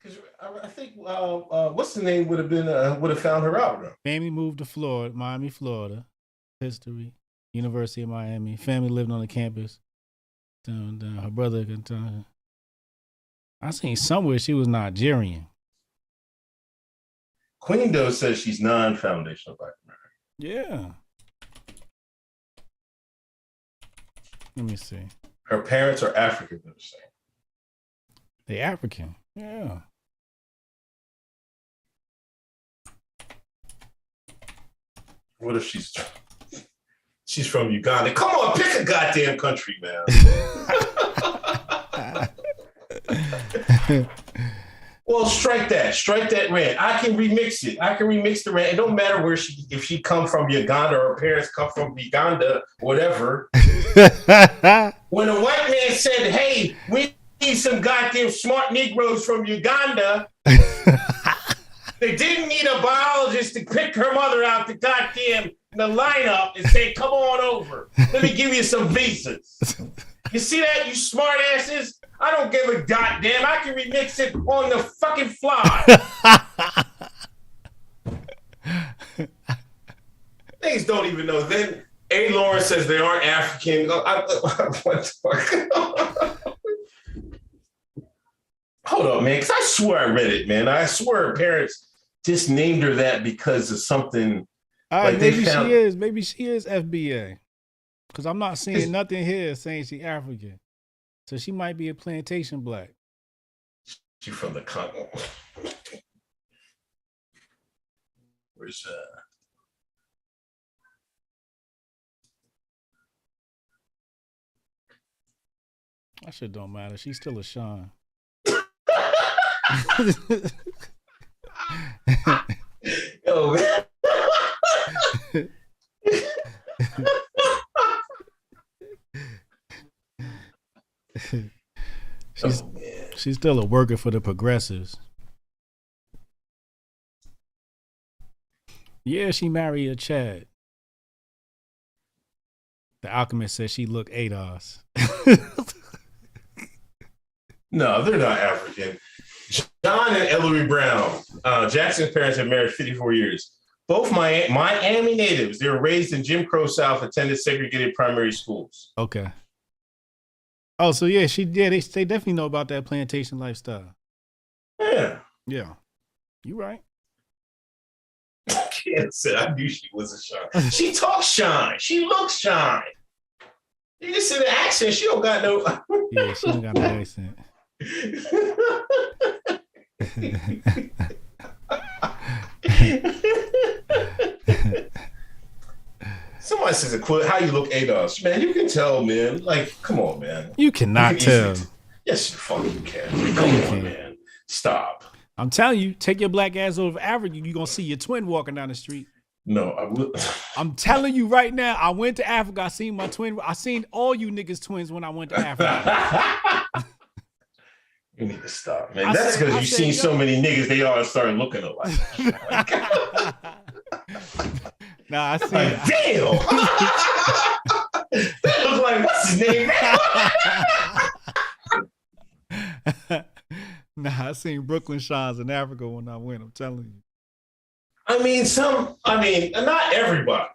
Because I think what's the name would have found her out. Though. Family moved to Florida, Miami, Florida. History, University of Miami. Family lived on the campus. Her brother. I seen somewhere she was Nigerian. Queen Doe says she's non-foundational Black American. Yeah. Let me see. Her parents are African, they're saying. They African. Yeah. What if she's from Uganda? Come on, pick a goddamn country, man. Well, strike that rant. I can remix it. I can remix the rant. It don't matter if she come from Uganda or her parents come from Uganda, whatever. When a white man said, "Hey, we need some goddamn smart Negroes from Uganda," they didn't need a biologist to pick her mother out the lineup and say, "Come on over. Let me give you some visas." You see that, you smart asses? I don't give a goddamn. I can remix it on the fucking fly. Niggas don't even know. Then A. Lawrence says they aren't African. What the fuck? Hold up, man, because I swear I read it, man. I swear her parents just named her that because of something. All right, like maybe she is. Maybe she is FBA. Because I'm not seeing nothing here saying she African. So she might be a plantation Black. She from the Congo. Where's That shit don't matter. She's still a Sean. Yo, man. She's still a worker for the progressives. Yeah, she married a Chad. The Alchemist says she looked ADOS. No, they're not African. John and Ellery Brown, Jackson's parents have married 54 years. Both Miami natives. They were raised in Jim Crow South, attended segregated primary schools. Okay. Oh, so yeah, they definitely know about that plantation lifestyle. Yeah. Yeah. You right. Can't say I knew she was a shine. She talks shine. She looks shine. You just see the accent. She don't got no. Yeah, she don't got no accent. Somebody says a quote, how you look ADOS. Man, you can tell, man. Like, come on, man. You cannot tell. Yes, you fucking can. Come on, man. Stop. I'm telling you, take your black ass over Africa, you're going to see your twin walking down the street. No, I will. I'm telling you right now, I went to Africa, I seen my twin. I seen all you niggas twins when I went to Africa. You need to stop, man. That's because you've seen so many niggas, they all started looking alike. Nah, I see. Like, damn. That looks like, what's his name? seen Brooklyn shines in Africa when I went. I'm telling you. Not everybody,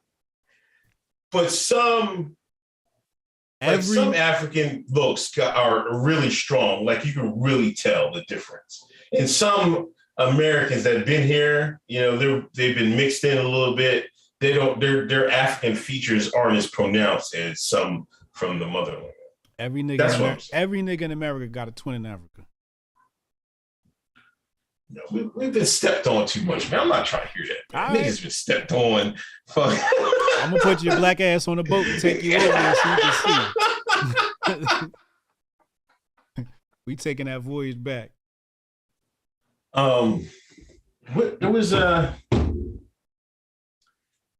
but some African looks are really strong. Like you can really tell the difference. And some Americans that have been here, they've been mixed in a little bit. Their African features aren't as pronounced as some from the motherland. Every nigga in America got a twin in Africa. No, we've been stepped on too much, man. I'm not trying to hear that. Right. Niggas been stepped on. Fuck. I'm gonna put your black ass on the boat and take you over there so you can see. We taking that voyage back. There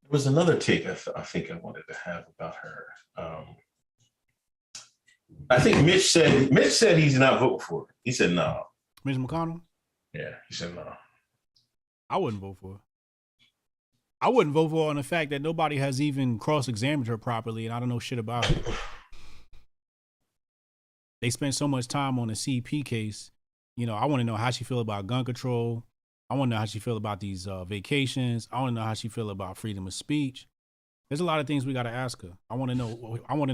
was another take I think I wanted to have about her. I think Mitch said he's not voting for her. He said no. Mitch McConnell? Yeah, he said no. I wouldn't vote for her. I wouldn't vote for her on the fact that nobody has even cross-examined her properly, and I don't know shit about her. They spent so much time on the CP case. I want to know how she feel about gun control. I want to know how she feel about these vacations. I want to know how she feel about freedom of speech. There's a lot of things we got to ask her. I want to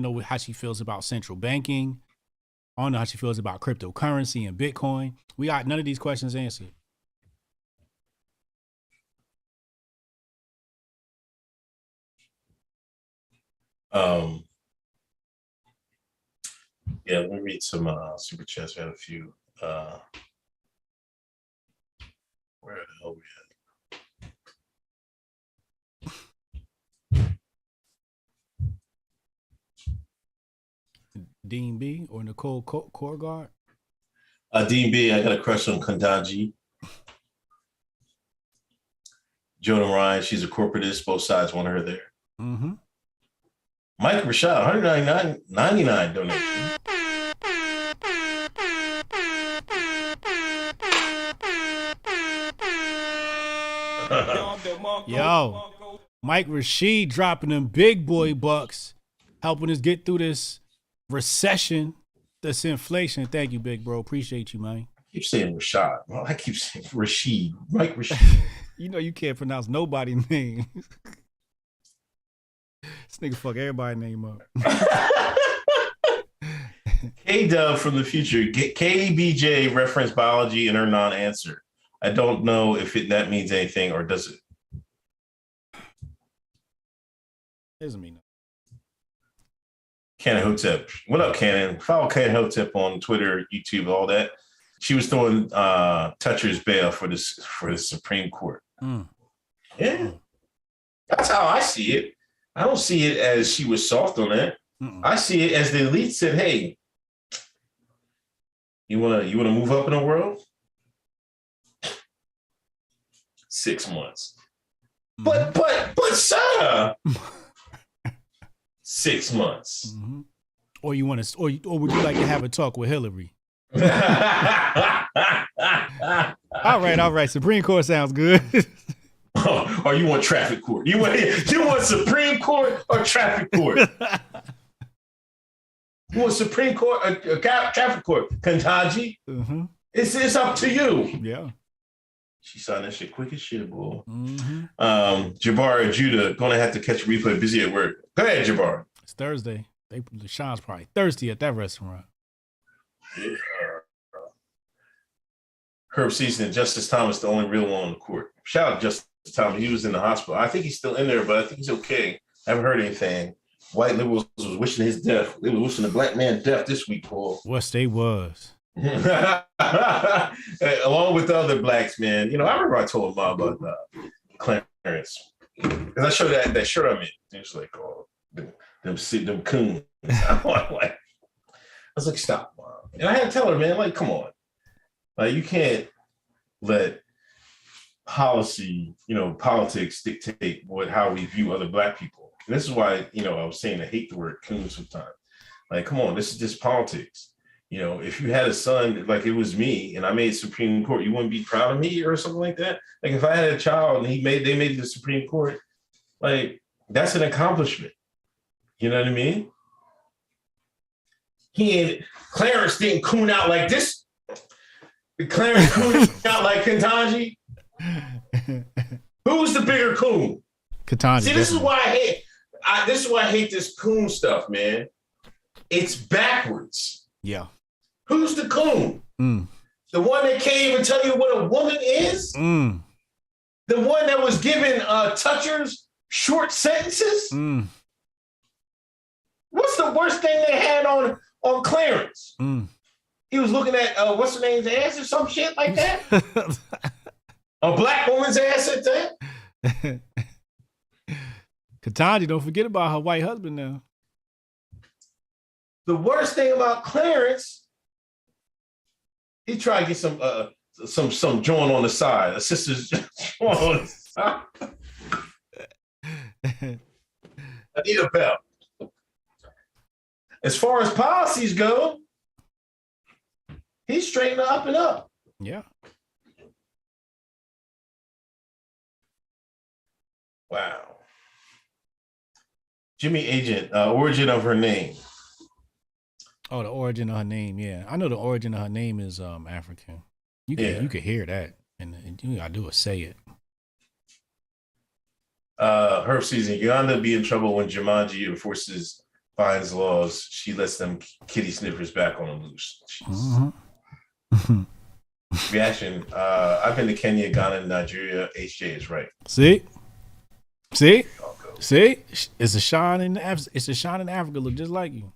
know how she feels about central banking. I want to know how she feels about cryptocurrency and Bitcoin. We got none of these questions answered. Yeah, let me read some super chats. We had a few. Where the hell we at? Dean B or Nicole Korgard? Dean B, I got a crush on Ketanji. Jonah Ryan, she's a corporatist. Both sides want her there. Mm-hmm. Mike Rashad, $199.99 donation. Yo, Mike Rashid dropping them big boy bucks, helping us get through this recession, this inflation. Thank you, big bro. Appreciate you, man. I keep saying Rashad. Well, I keep saying Rashid. Mike Rashid. You can't pronounce nobody's name. This nigga fuck everybody's name up. K-Dub from the future. KBJ referenced biology in her non-answer. I don't know if that means anything or does it. Doesn't mean nothing. Cannon Hotep. What up, Cannon? Follow Cannon Hotep on Twitter, YouTube, all that. She was throwing toucher's bail for the Supreme Court. Mm. Yeah. That's how I see it. I don't see it as she was soft on that. Mm-mm. I see it as the elite said, hey, you wanna move up in the world? 6 months. Mm-hmm. But sir, 6 months. Mm-hmm. Or you want to, or would you like to have a talk with Hillary? All right. Supreme Court sounds good. Or you want traffic court? You want Supreme Court or traffic court? You want Supreme Court or traffic court? Ketanji, mm-hmm. It's up to you. Yeah. She signed that shit quick as shit, boy. Mm-hmm. Jabbar Judah gonna have to catch a replay. Busy at work. Go ahead, Jabbar. It's Thursday. Sean's probably thirsty at that restaurant. Yeah. Herb Season and Justice Thomas, the only real one on the court. Shout out Justice Thomas. He was in the hospital. I think he's still in there, but I think he's okay. I haven't heard anything. White liberals was wishing his death. They were wishing the black man death this week, Paul. What state was? Along with the other blacks, man. I remember I told Mom about Clarence. Because I showed that shirt I'm in. It was like, oh, them coons. I was like, stop, Mom. And I had to tell her, man, like, come on. Like, you can't let policy, politics dictate how we view other black people. And this is why, I was saying I hate the word coon sometimes. Like, come on, this is just politics. If you had a son like it was me and I made Supreme Court, you wouldn't be proud of me or something like that. Like if I had a child and they made the Supreme Court, like that's an accomplishment. You know what I mean? Clarence didn't coon out like this. Clarence Coon out like Ketanji. Who's the bigger coon? Ketanji. See, this is why I hate this coon stuff, man. It's backwards. Yeah. Who's the coon? The one that can't even tell you what a woman is? The one that was giving touchers short sentences? What's the worst thing they had on Clarence? He was looking at what's her name's ass or some shit like that? A black woman's ass at that? Ketanji, don't forget about her white husband now. The worst thing about Clarence, he tried to get some joint on the side, a sister's joint on the side. I need a belt. As far as policies go, he's straightening up and up. Yeah. Wow. Jimmy Agent, origin of her name. Oh, the origin of her name. Yeah, I know the origin of her name is African. You can hear that, and you gotta do is say it. Herb season. Uganda be in trouble when Jumanji enforces fines laws. She lets them kitty sniffers back on the loose. Reaction. I've been to Kenya, Ghana, Nigeria. HJ is right. See. It's a shine in Africa. Look just like you.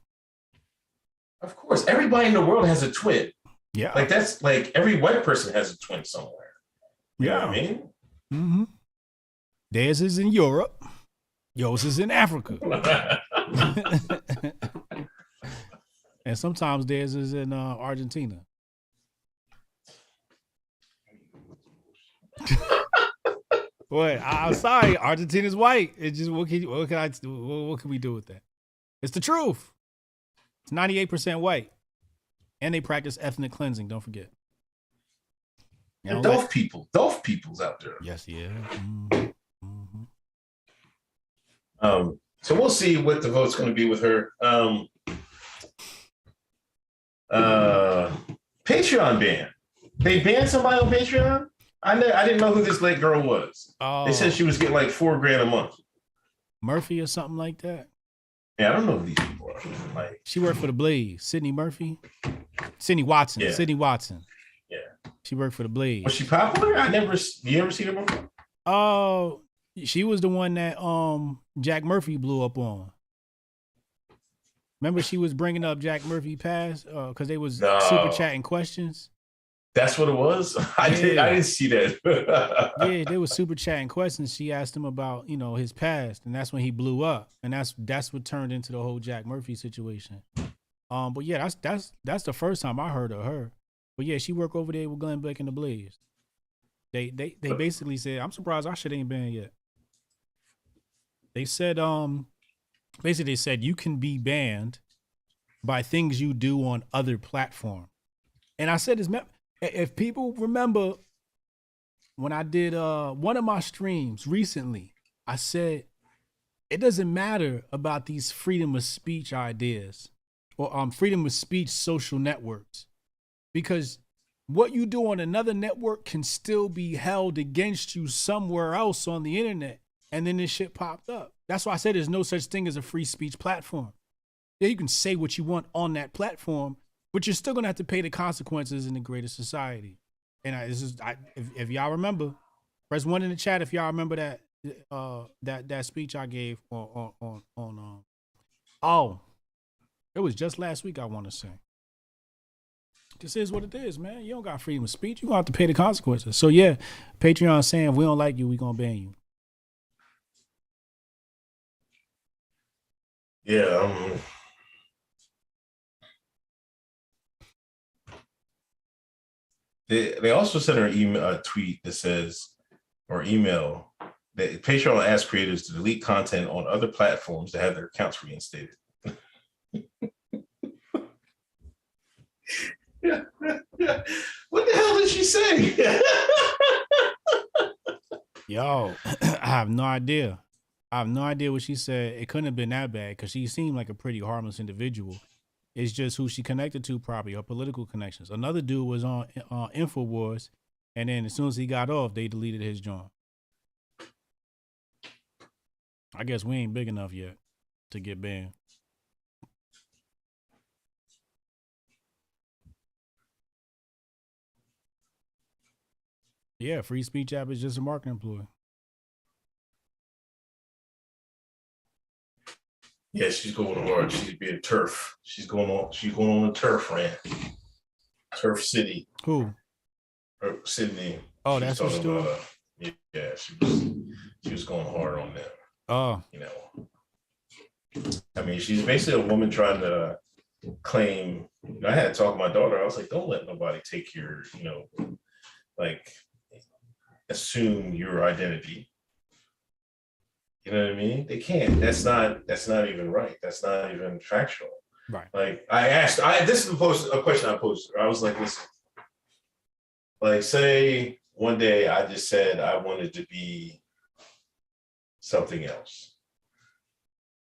Of course, everybody in the world has a twin. Yeah. Like that's like every white person has a twin somewhere. You know what I mean? Mm-hmm. Theirs is in Europe. Yours is in Africa. And sometimes theirs is in Argentina. Boy, I'm sorry. Argentina's white. It's just what can we do with that? It's the truth. It's 98% white, and they practice ethnic cleansing. Don't forget. Dolph people's out there. Yes, yeah. So we'll see what the vote's going to be with her. Patreon ban. They banned somebody on Patreon. I didn't know who this late girl was. Oh. They said she was getting like $4,000 a month. Murphy or something like that. Yeah, I don't know who these people are. Like, she worked for the Blaze. Sydney Watson. Yeah. Sydney Watson. Yeah. She worked for the Blaze. Was she popular? You ever seen her before? Oh, she was the one that Jack Murphy blew up on. Remember, she was bringing up Jack Murphy past because they was super chatting questions. That's what it was. I didn't see that. Yeah, they were super chatting questions. She asked him about his past, and that's when he blew up, and that's what turned into the whole Jack Murphy situation. But yeah, that's the first time I heard of her. But yeah, she worked over there with Glenn Beck and the Blaze. They basically said, I'm surprised our shit ain't banned yet. They said basically they said you can be banned by things you do on other platforms. And I said this. If people remember when I did one of my streams recently, I said it doesn't matter about these freedom of speech ideas or freedom of speech social networks, because what you do on another network can still be held against you somewhere else on the internet, and then this shit popped up. That's why I said there's no such thing as a free speech platform. Yeah, you can say what you want on that platform, but you're still gonna have to pay the consequences in the greater society. And if y'all remember, press 1 in the chat if y'all remember that speech I gave on it was just last week, I want to say. This is what it is, man. You don't got freedom of speech. You gonna have to pay the consequences. So yeah, Patreon saying if we don't like you, we gonna ban you. Yeah. They also sent her a tweet that says, or email, that Patreon asks creators to delete content on other platforms to have their accounts reinstated. What the hell did she say? Yo, I have no idea. I have no idea what she said. It couldn't have been that bad because she seemed like a pretty harmless individual. It's just who she connected to, probably her political connections. Another dude was on Infowars, and then as soon as he got off, they deleted his joint. I guess we ain't big enough yet to get banned. Yeah, free speech app is just a marketing ploy. Yeah, she's going hard. She's being turf. She's going on a turf rant. Turf City. Who? Sydney. Oh, that's what she's doing? Yeah, she was going hard on them. Oh. You know. I mean, she's basically a woman trying to claim. I had to talk to my daughter. I was like, don't let nobody take your, like assume your identity. You know what I mean? They can't. That's not even right. That's not even factual. Right. Like this is a question I posted. I was like, listen, like say one day I just said I wanted to be something else.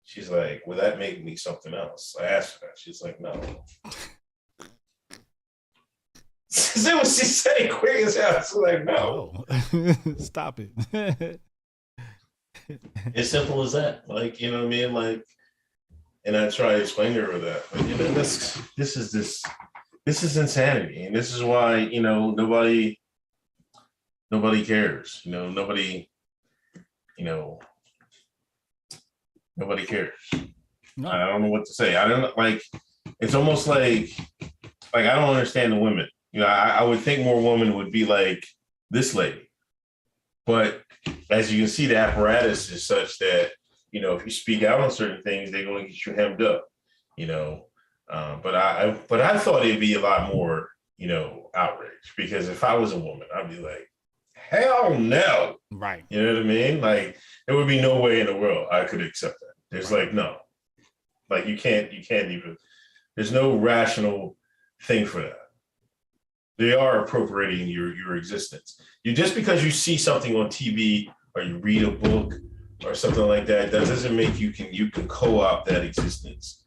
She's like, would that make me something else? I asked her that. She's like, no. See what she said quick as hell. She's like, no. Oh. Stop it. It's simple as that. Like, you know what I mean? Like, and I try to explain to her that. But, this is insanity. And this is why, nobody cares. Nobody cares. No. I don't know what to say. I don't like, it's almost like I don't understand the women. I would think more women would be like this lady. But as you can see, the apparatus is such that, if you speak out on certain things, they're going to get you hemmed up, but I thought it'd be a lot more, outrage, because if I was a woman, I'd be like, hell no. Right. You know what I mean? Like, there would be no way in the world I could accept that. There's like, no, like you can't even, there's no rational thing for that. They are appropriating your existence. Just because you see something on TV or you read a book or something like that, that doesn't make you can co-opt that existence.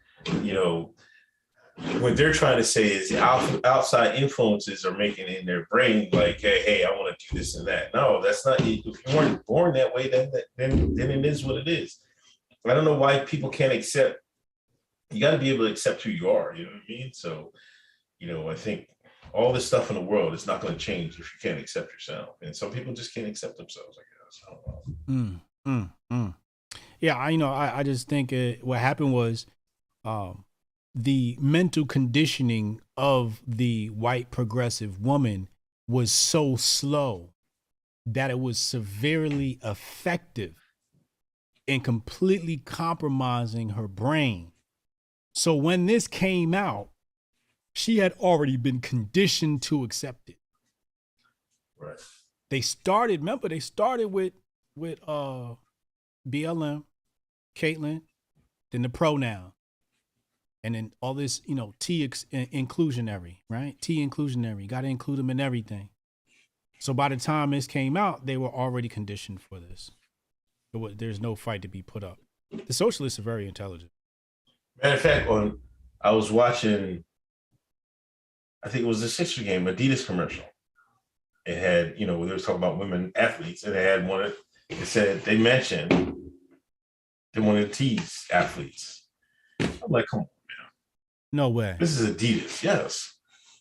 What they're trying to say is the outside influences are making it in their brain like, hey, I want to do this and that. No, that's not. If you weren't born that way, then it is what it is. I don't know why people can't accept. You got to be able to accept who you are. You know what I mean? So, I think all this stuff in the world is not going to change if you can't accept yourself. And some people just can't accept themselves, I guess. I don't know. Yeah, I just think what happened was the mental conditioning of the white progressive woman was so slow that it was severely effective in completely compromising her brain. So when this came out, she had already been conditioned to accept it. Right. They started with BLM, Caitlyn, then the pronoun, and then all this, T inclusionary, right? T inclusionary, got to include them in everything. So by the time this came out, they were already conditioned for this. There's no fight to be put up. The socialists are very intelligent. Matter of fact, I was watching, I think it was the Sixers game, Adidas commercial. It had, they were talking about women athletes, and they had one. It said they mentioned they wanted to tease athletes. I'm like, come on, man. No way. This is Adidas. Yes.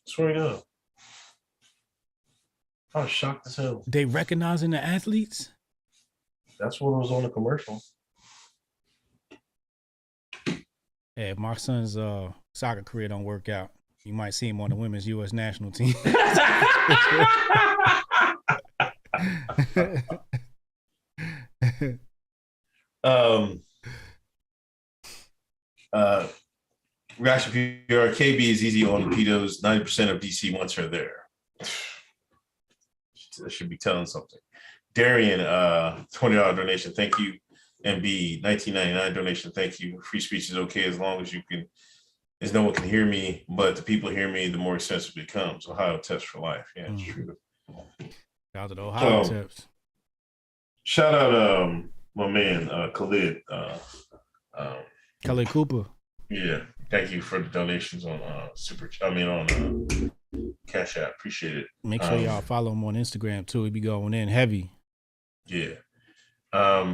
Swear to God. I was shocked as hell. They recognizing the athletes? That's what was on the commercial. Hey, if my son's soccer career don't work out, you might see him on the women's U.S. national team. Reaction PR, KB is easy on the pedos. 90% of DC wants her there. I should be telling something. Darian, $20 donation. Thank you. MB, $19.99 donation. Thank you. Free speech is okay as long as no one can hear me, but the people hear me, the more expensive it becomes. Ohio Teps for life. Yeah, it's true. Shout out to the Ohio Teps. Shout out my man Khalid. Khalid Cooper. Yeah. Thank you for the donations on Cash App. Appreciate it. Make sure y'all follow him on Instagram too. He be going in heavy. Yeah.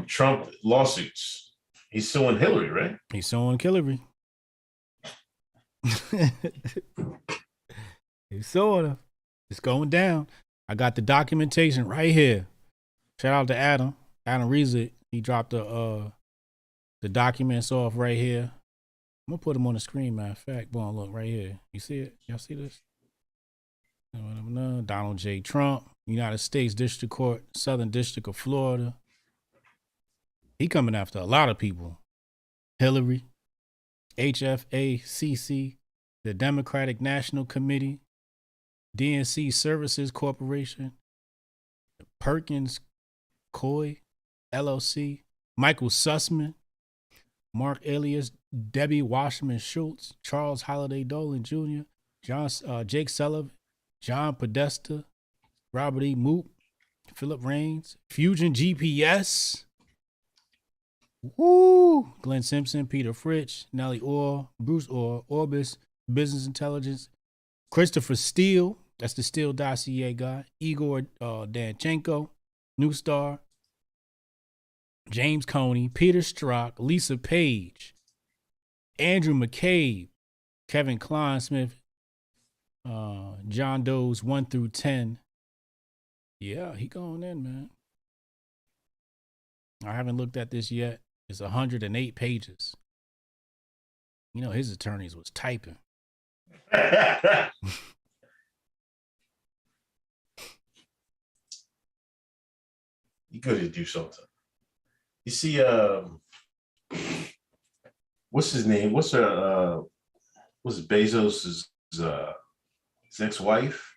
Trump lawsuits. He's suing Hillary, right? He's suing Hillary. He's suing her. It's going down. I got the documentation right here. Shout out to Adam. Adam Reeser. He dropped the documents off right here. I'm gonna put them on the screen, matter of fact. Boom, look right here. You see it? Y'all see this? Donald J. Trump, United States District Court, Southern District of Florida. He coming after a lot of people. Hillary, HFACC, the Democratic National Committee, DNC Services Corporation, Perkins Coie, LLC, Michael Sussman, Mark Elias, Debbie Wasserman Schultz, Charles Holiday Dolan Jr., Jake Sullivan, John Podesta, Robert E. Moot, Philip Raines, Fusion GPS, woo, Glenn Simpson, Peter Fritsch, Nellie Orr, Bruce Orr, Orbis, Business Intelligence, Christopher Steele, that's the Steele dossier guy, Igor Danchenko, New Star, James Coney, Peter Strzok, Lisa Page, Andrew McCabe, Kevin Kleinsmith, John Doe's 1 through 10. Yeah, he going in, man. I haven't looked at this yet. It's 108 pages. You know, his attorneys was typing. You could do something. You see, what's his name? What's Bezos' his ex-wife?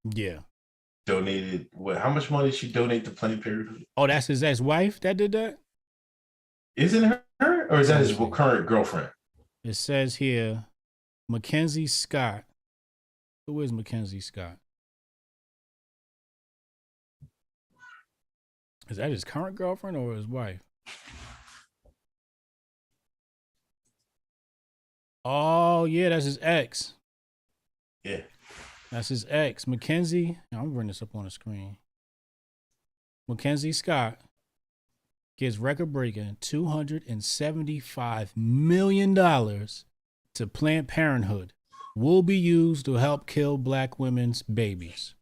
Yeah. Donated what? How much money did she donate to Planned Parenthood? Oh, that's his ex-wife that did that? Isn't it her? Or is that his current girlfriend? It says here, Mackenzie Scott. Who is Mackenzie Scott? Is that his current girlfriend or his wife? Oh, yeah, that's his ex. Yeah. That's his ex. Mackenzie, I'm going to bring this up on the screen. Mackenzie Scott gives record-breaking $275 million to Planned Parenthood. Will be used to help kill black women's babies.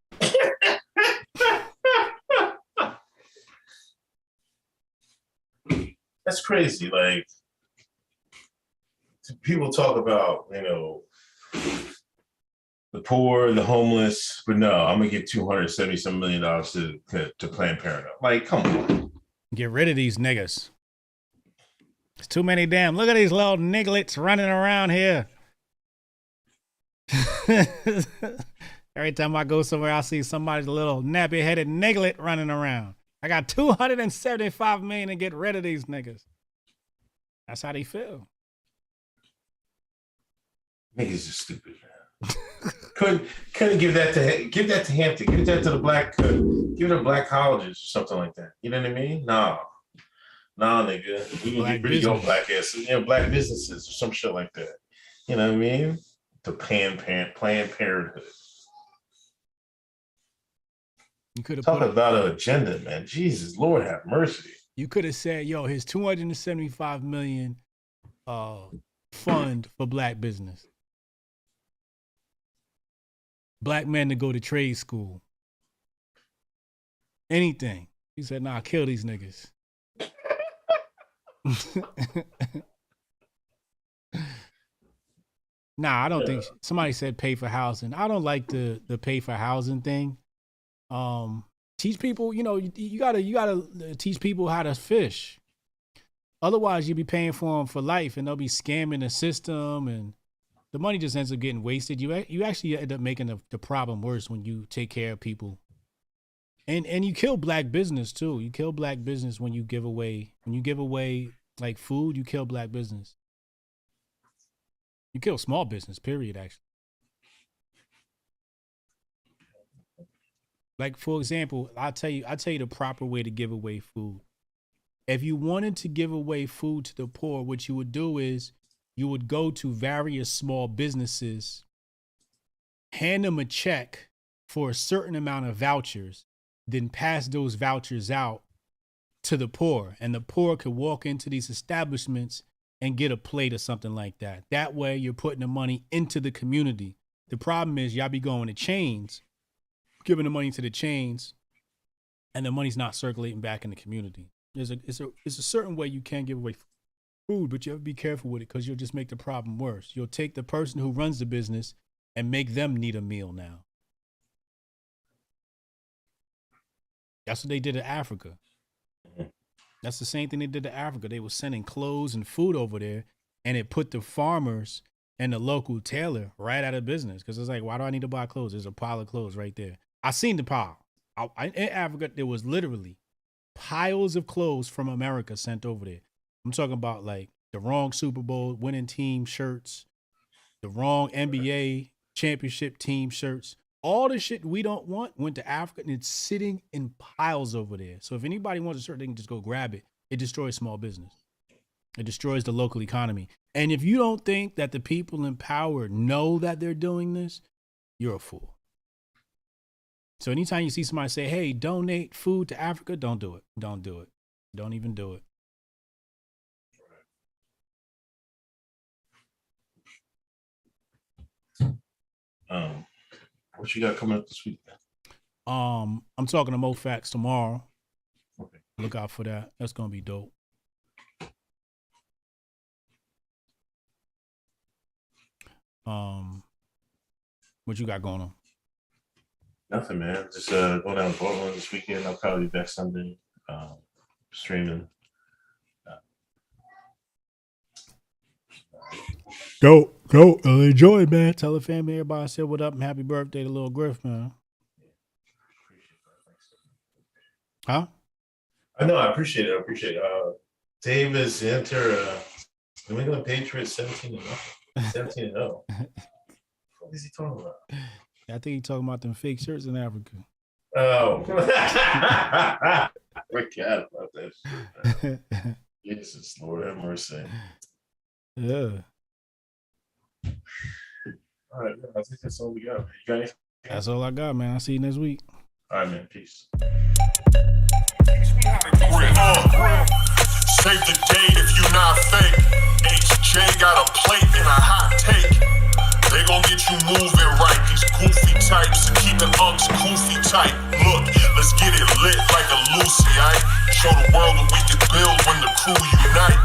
That's crazy. Like, people talk about, the poor, the homeless, but no, I'm gonna get $270 million to Planned Parenthood. Like, come on. Get rid of these niggas. It's too many damn. Look at these little nigglets running around here. Every time I go somewhere, I see somebody's little nappy-headed niglet running around. I got $275 million to get rid of these niggas. That's how they feel. Niggas are stupid, man. couldn't give that to Hampton. Give that to the black. Give it to black colleges or something like that. You know what I mean? Nah, nigga. We gonna get rid of your black asses. Black businesses or some shit like that. You know what I mean? The Planned Parenthood. You could have talk about an agenda, man. Jesus, Lord have mercy. You could have said, "Yo, his $275 million fund for black business, black men to go to trade school, anything." He said, "Nah, kill these niggas." Nah, I don't think somebody said pay for housing. I don't like the pay for housing thing. Teach people, you gotta teach people how to fish. Otherwise, you'll be paying for them for life, and they'll be scamming the system, and the money just ends up getting wasted. You actually end up making the problem worse when you take care of people, and you kill black business too. You kill black business when you give away like food. You kill black business. You kill small business. Period. Actually. Like, for example, I'll tell you the proper way to give away food. If you wanted to give away food to the poor, what you would do is you would go to various small businesses, hand them a check for a certain amount of vouchers, then pass those vouchers out to the poor. And the poor could walk into these establishments and get a plate or something like that. That way you're putting the money into the community. The problem is y'all be going to chains, giving the money to the chains, and the money's not circulating back in the community. It's a certain way you can give away food, but you have to be careful with it because you'll just make the problem worse. You'll take the person who runs the business and make them need a meal now. That's what they did to Africa. That's the same thing they did to Africa. They were sending clothes and food over there, and it put the farmers and the local tailor right out of business because it's like, why do I need to buy clothes? There's a pile of clothes right there. I seen the pile. In Africa, there was literally piles of clothes from America sent over there. I'm talking about like the wrong Super Bowl winning team shirts, the wrong NBA championship team shirts. All the shit we don't want went to Africa, and it's sitting in piles over there. So if anybody wants a shirt, they can just go grab it. It destroys small business. It destroys the local economy. And if you don't think that the people in power know that they're doing this, you're a fool. So anytime you see somebody say, hey, donate food to Africa, don't do it. Don't do it. Don't even do it. What you got coming up this week? I'm talking to MoFax tomorrow. Okay. Look out for that. That's gonna be dope. What you got going on? Nothing, man. Just going down to Portland this weekend. I'll probably be back Sunday. Streaming. Go. Enjoy, man. Tell the family, everybody, say what up and happy birthday to Lil Griff, man. Huh? I know. I appreciate it. Davis enter New England Patriots 17-0. 17-0. What is he talking about? I think he's talking about them fake shirts in Africa. Oh. Forgot about that shit, man. Jesus, Lord have mercy. Yeah. All right, I think that's all we got. You got anything? That's all I got, man. I'll see you next week. All right, man. Peace. Save the date if you not fake. HJ got a plate and a hot take. They gon' get you moving right. These goofy types and keeping unks goofy tight. Look, let's get it lit like a Lucy, aight? Show the world what we can build when the crew unite.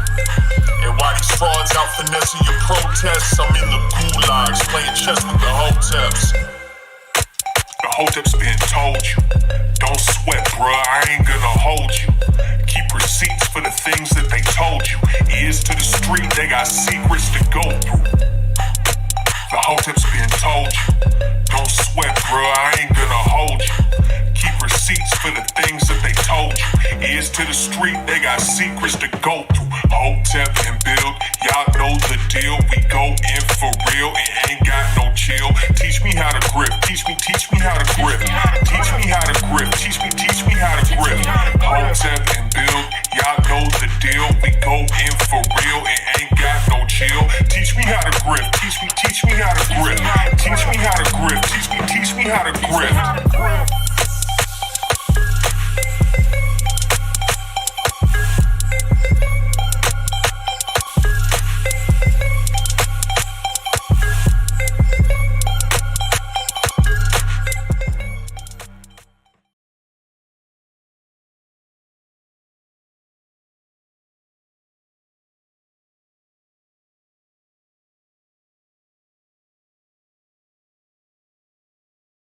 And while these frauds out finessing your protests, I'm in the gulags playing chess with the Hoteps. The Hoteps been told you, don't sweat, bruh, I ain't gonna hold you. Keep receipts for the things that they told you. Ears to the street, they got secrets to go through. The Hoteps been told you, don't sweat, bruh, I ain't gonna hold you. Keep receipts for the things that they told you. Ears to the street, they got secrets to go through. Hotep and build, y'all know the deal. We go in for real, it ain't got no chill. Teach me how to grip, teach me how to grip. Teach me how to grip, teach me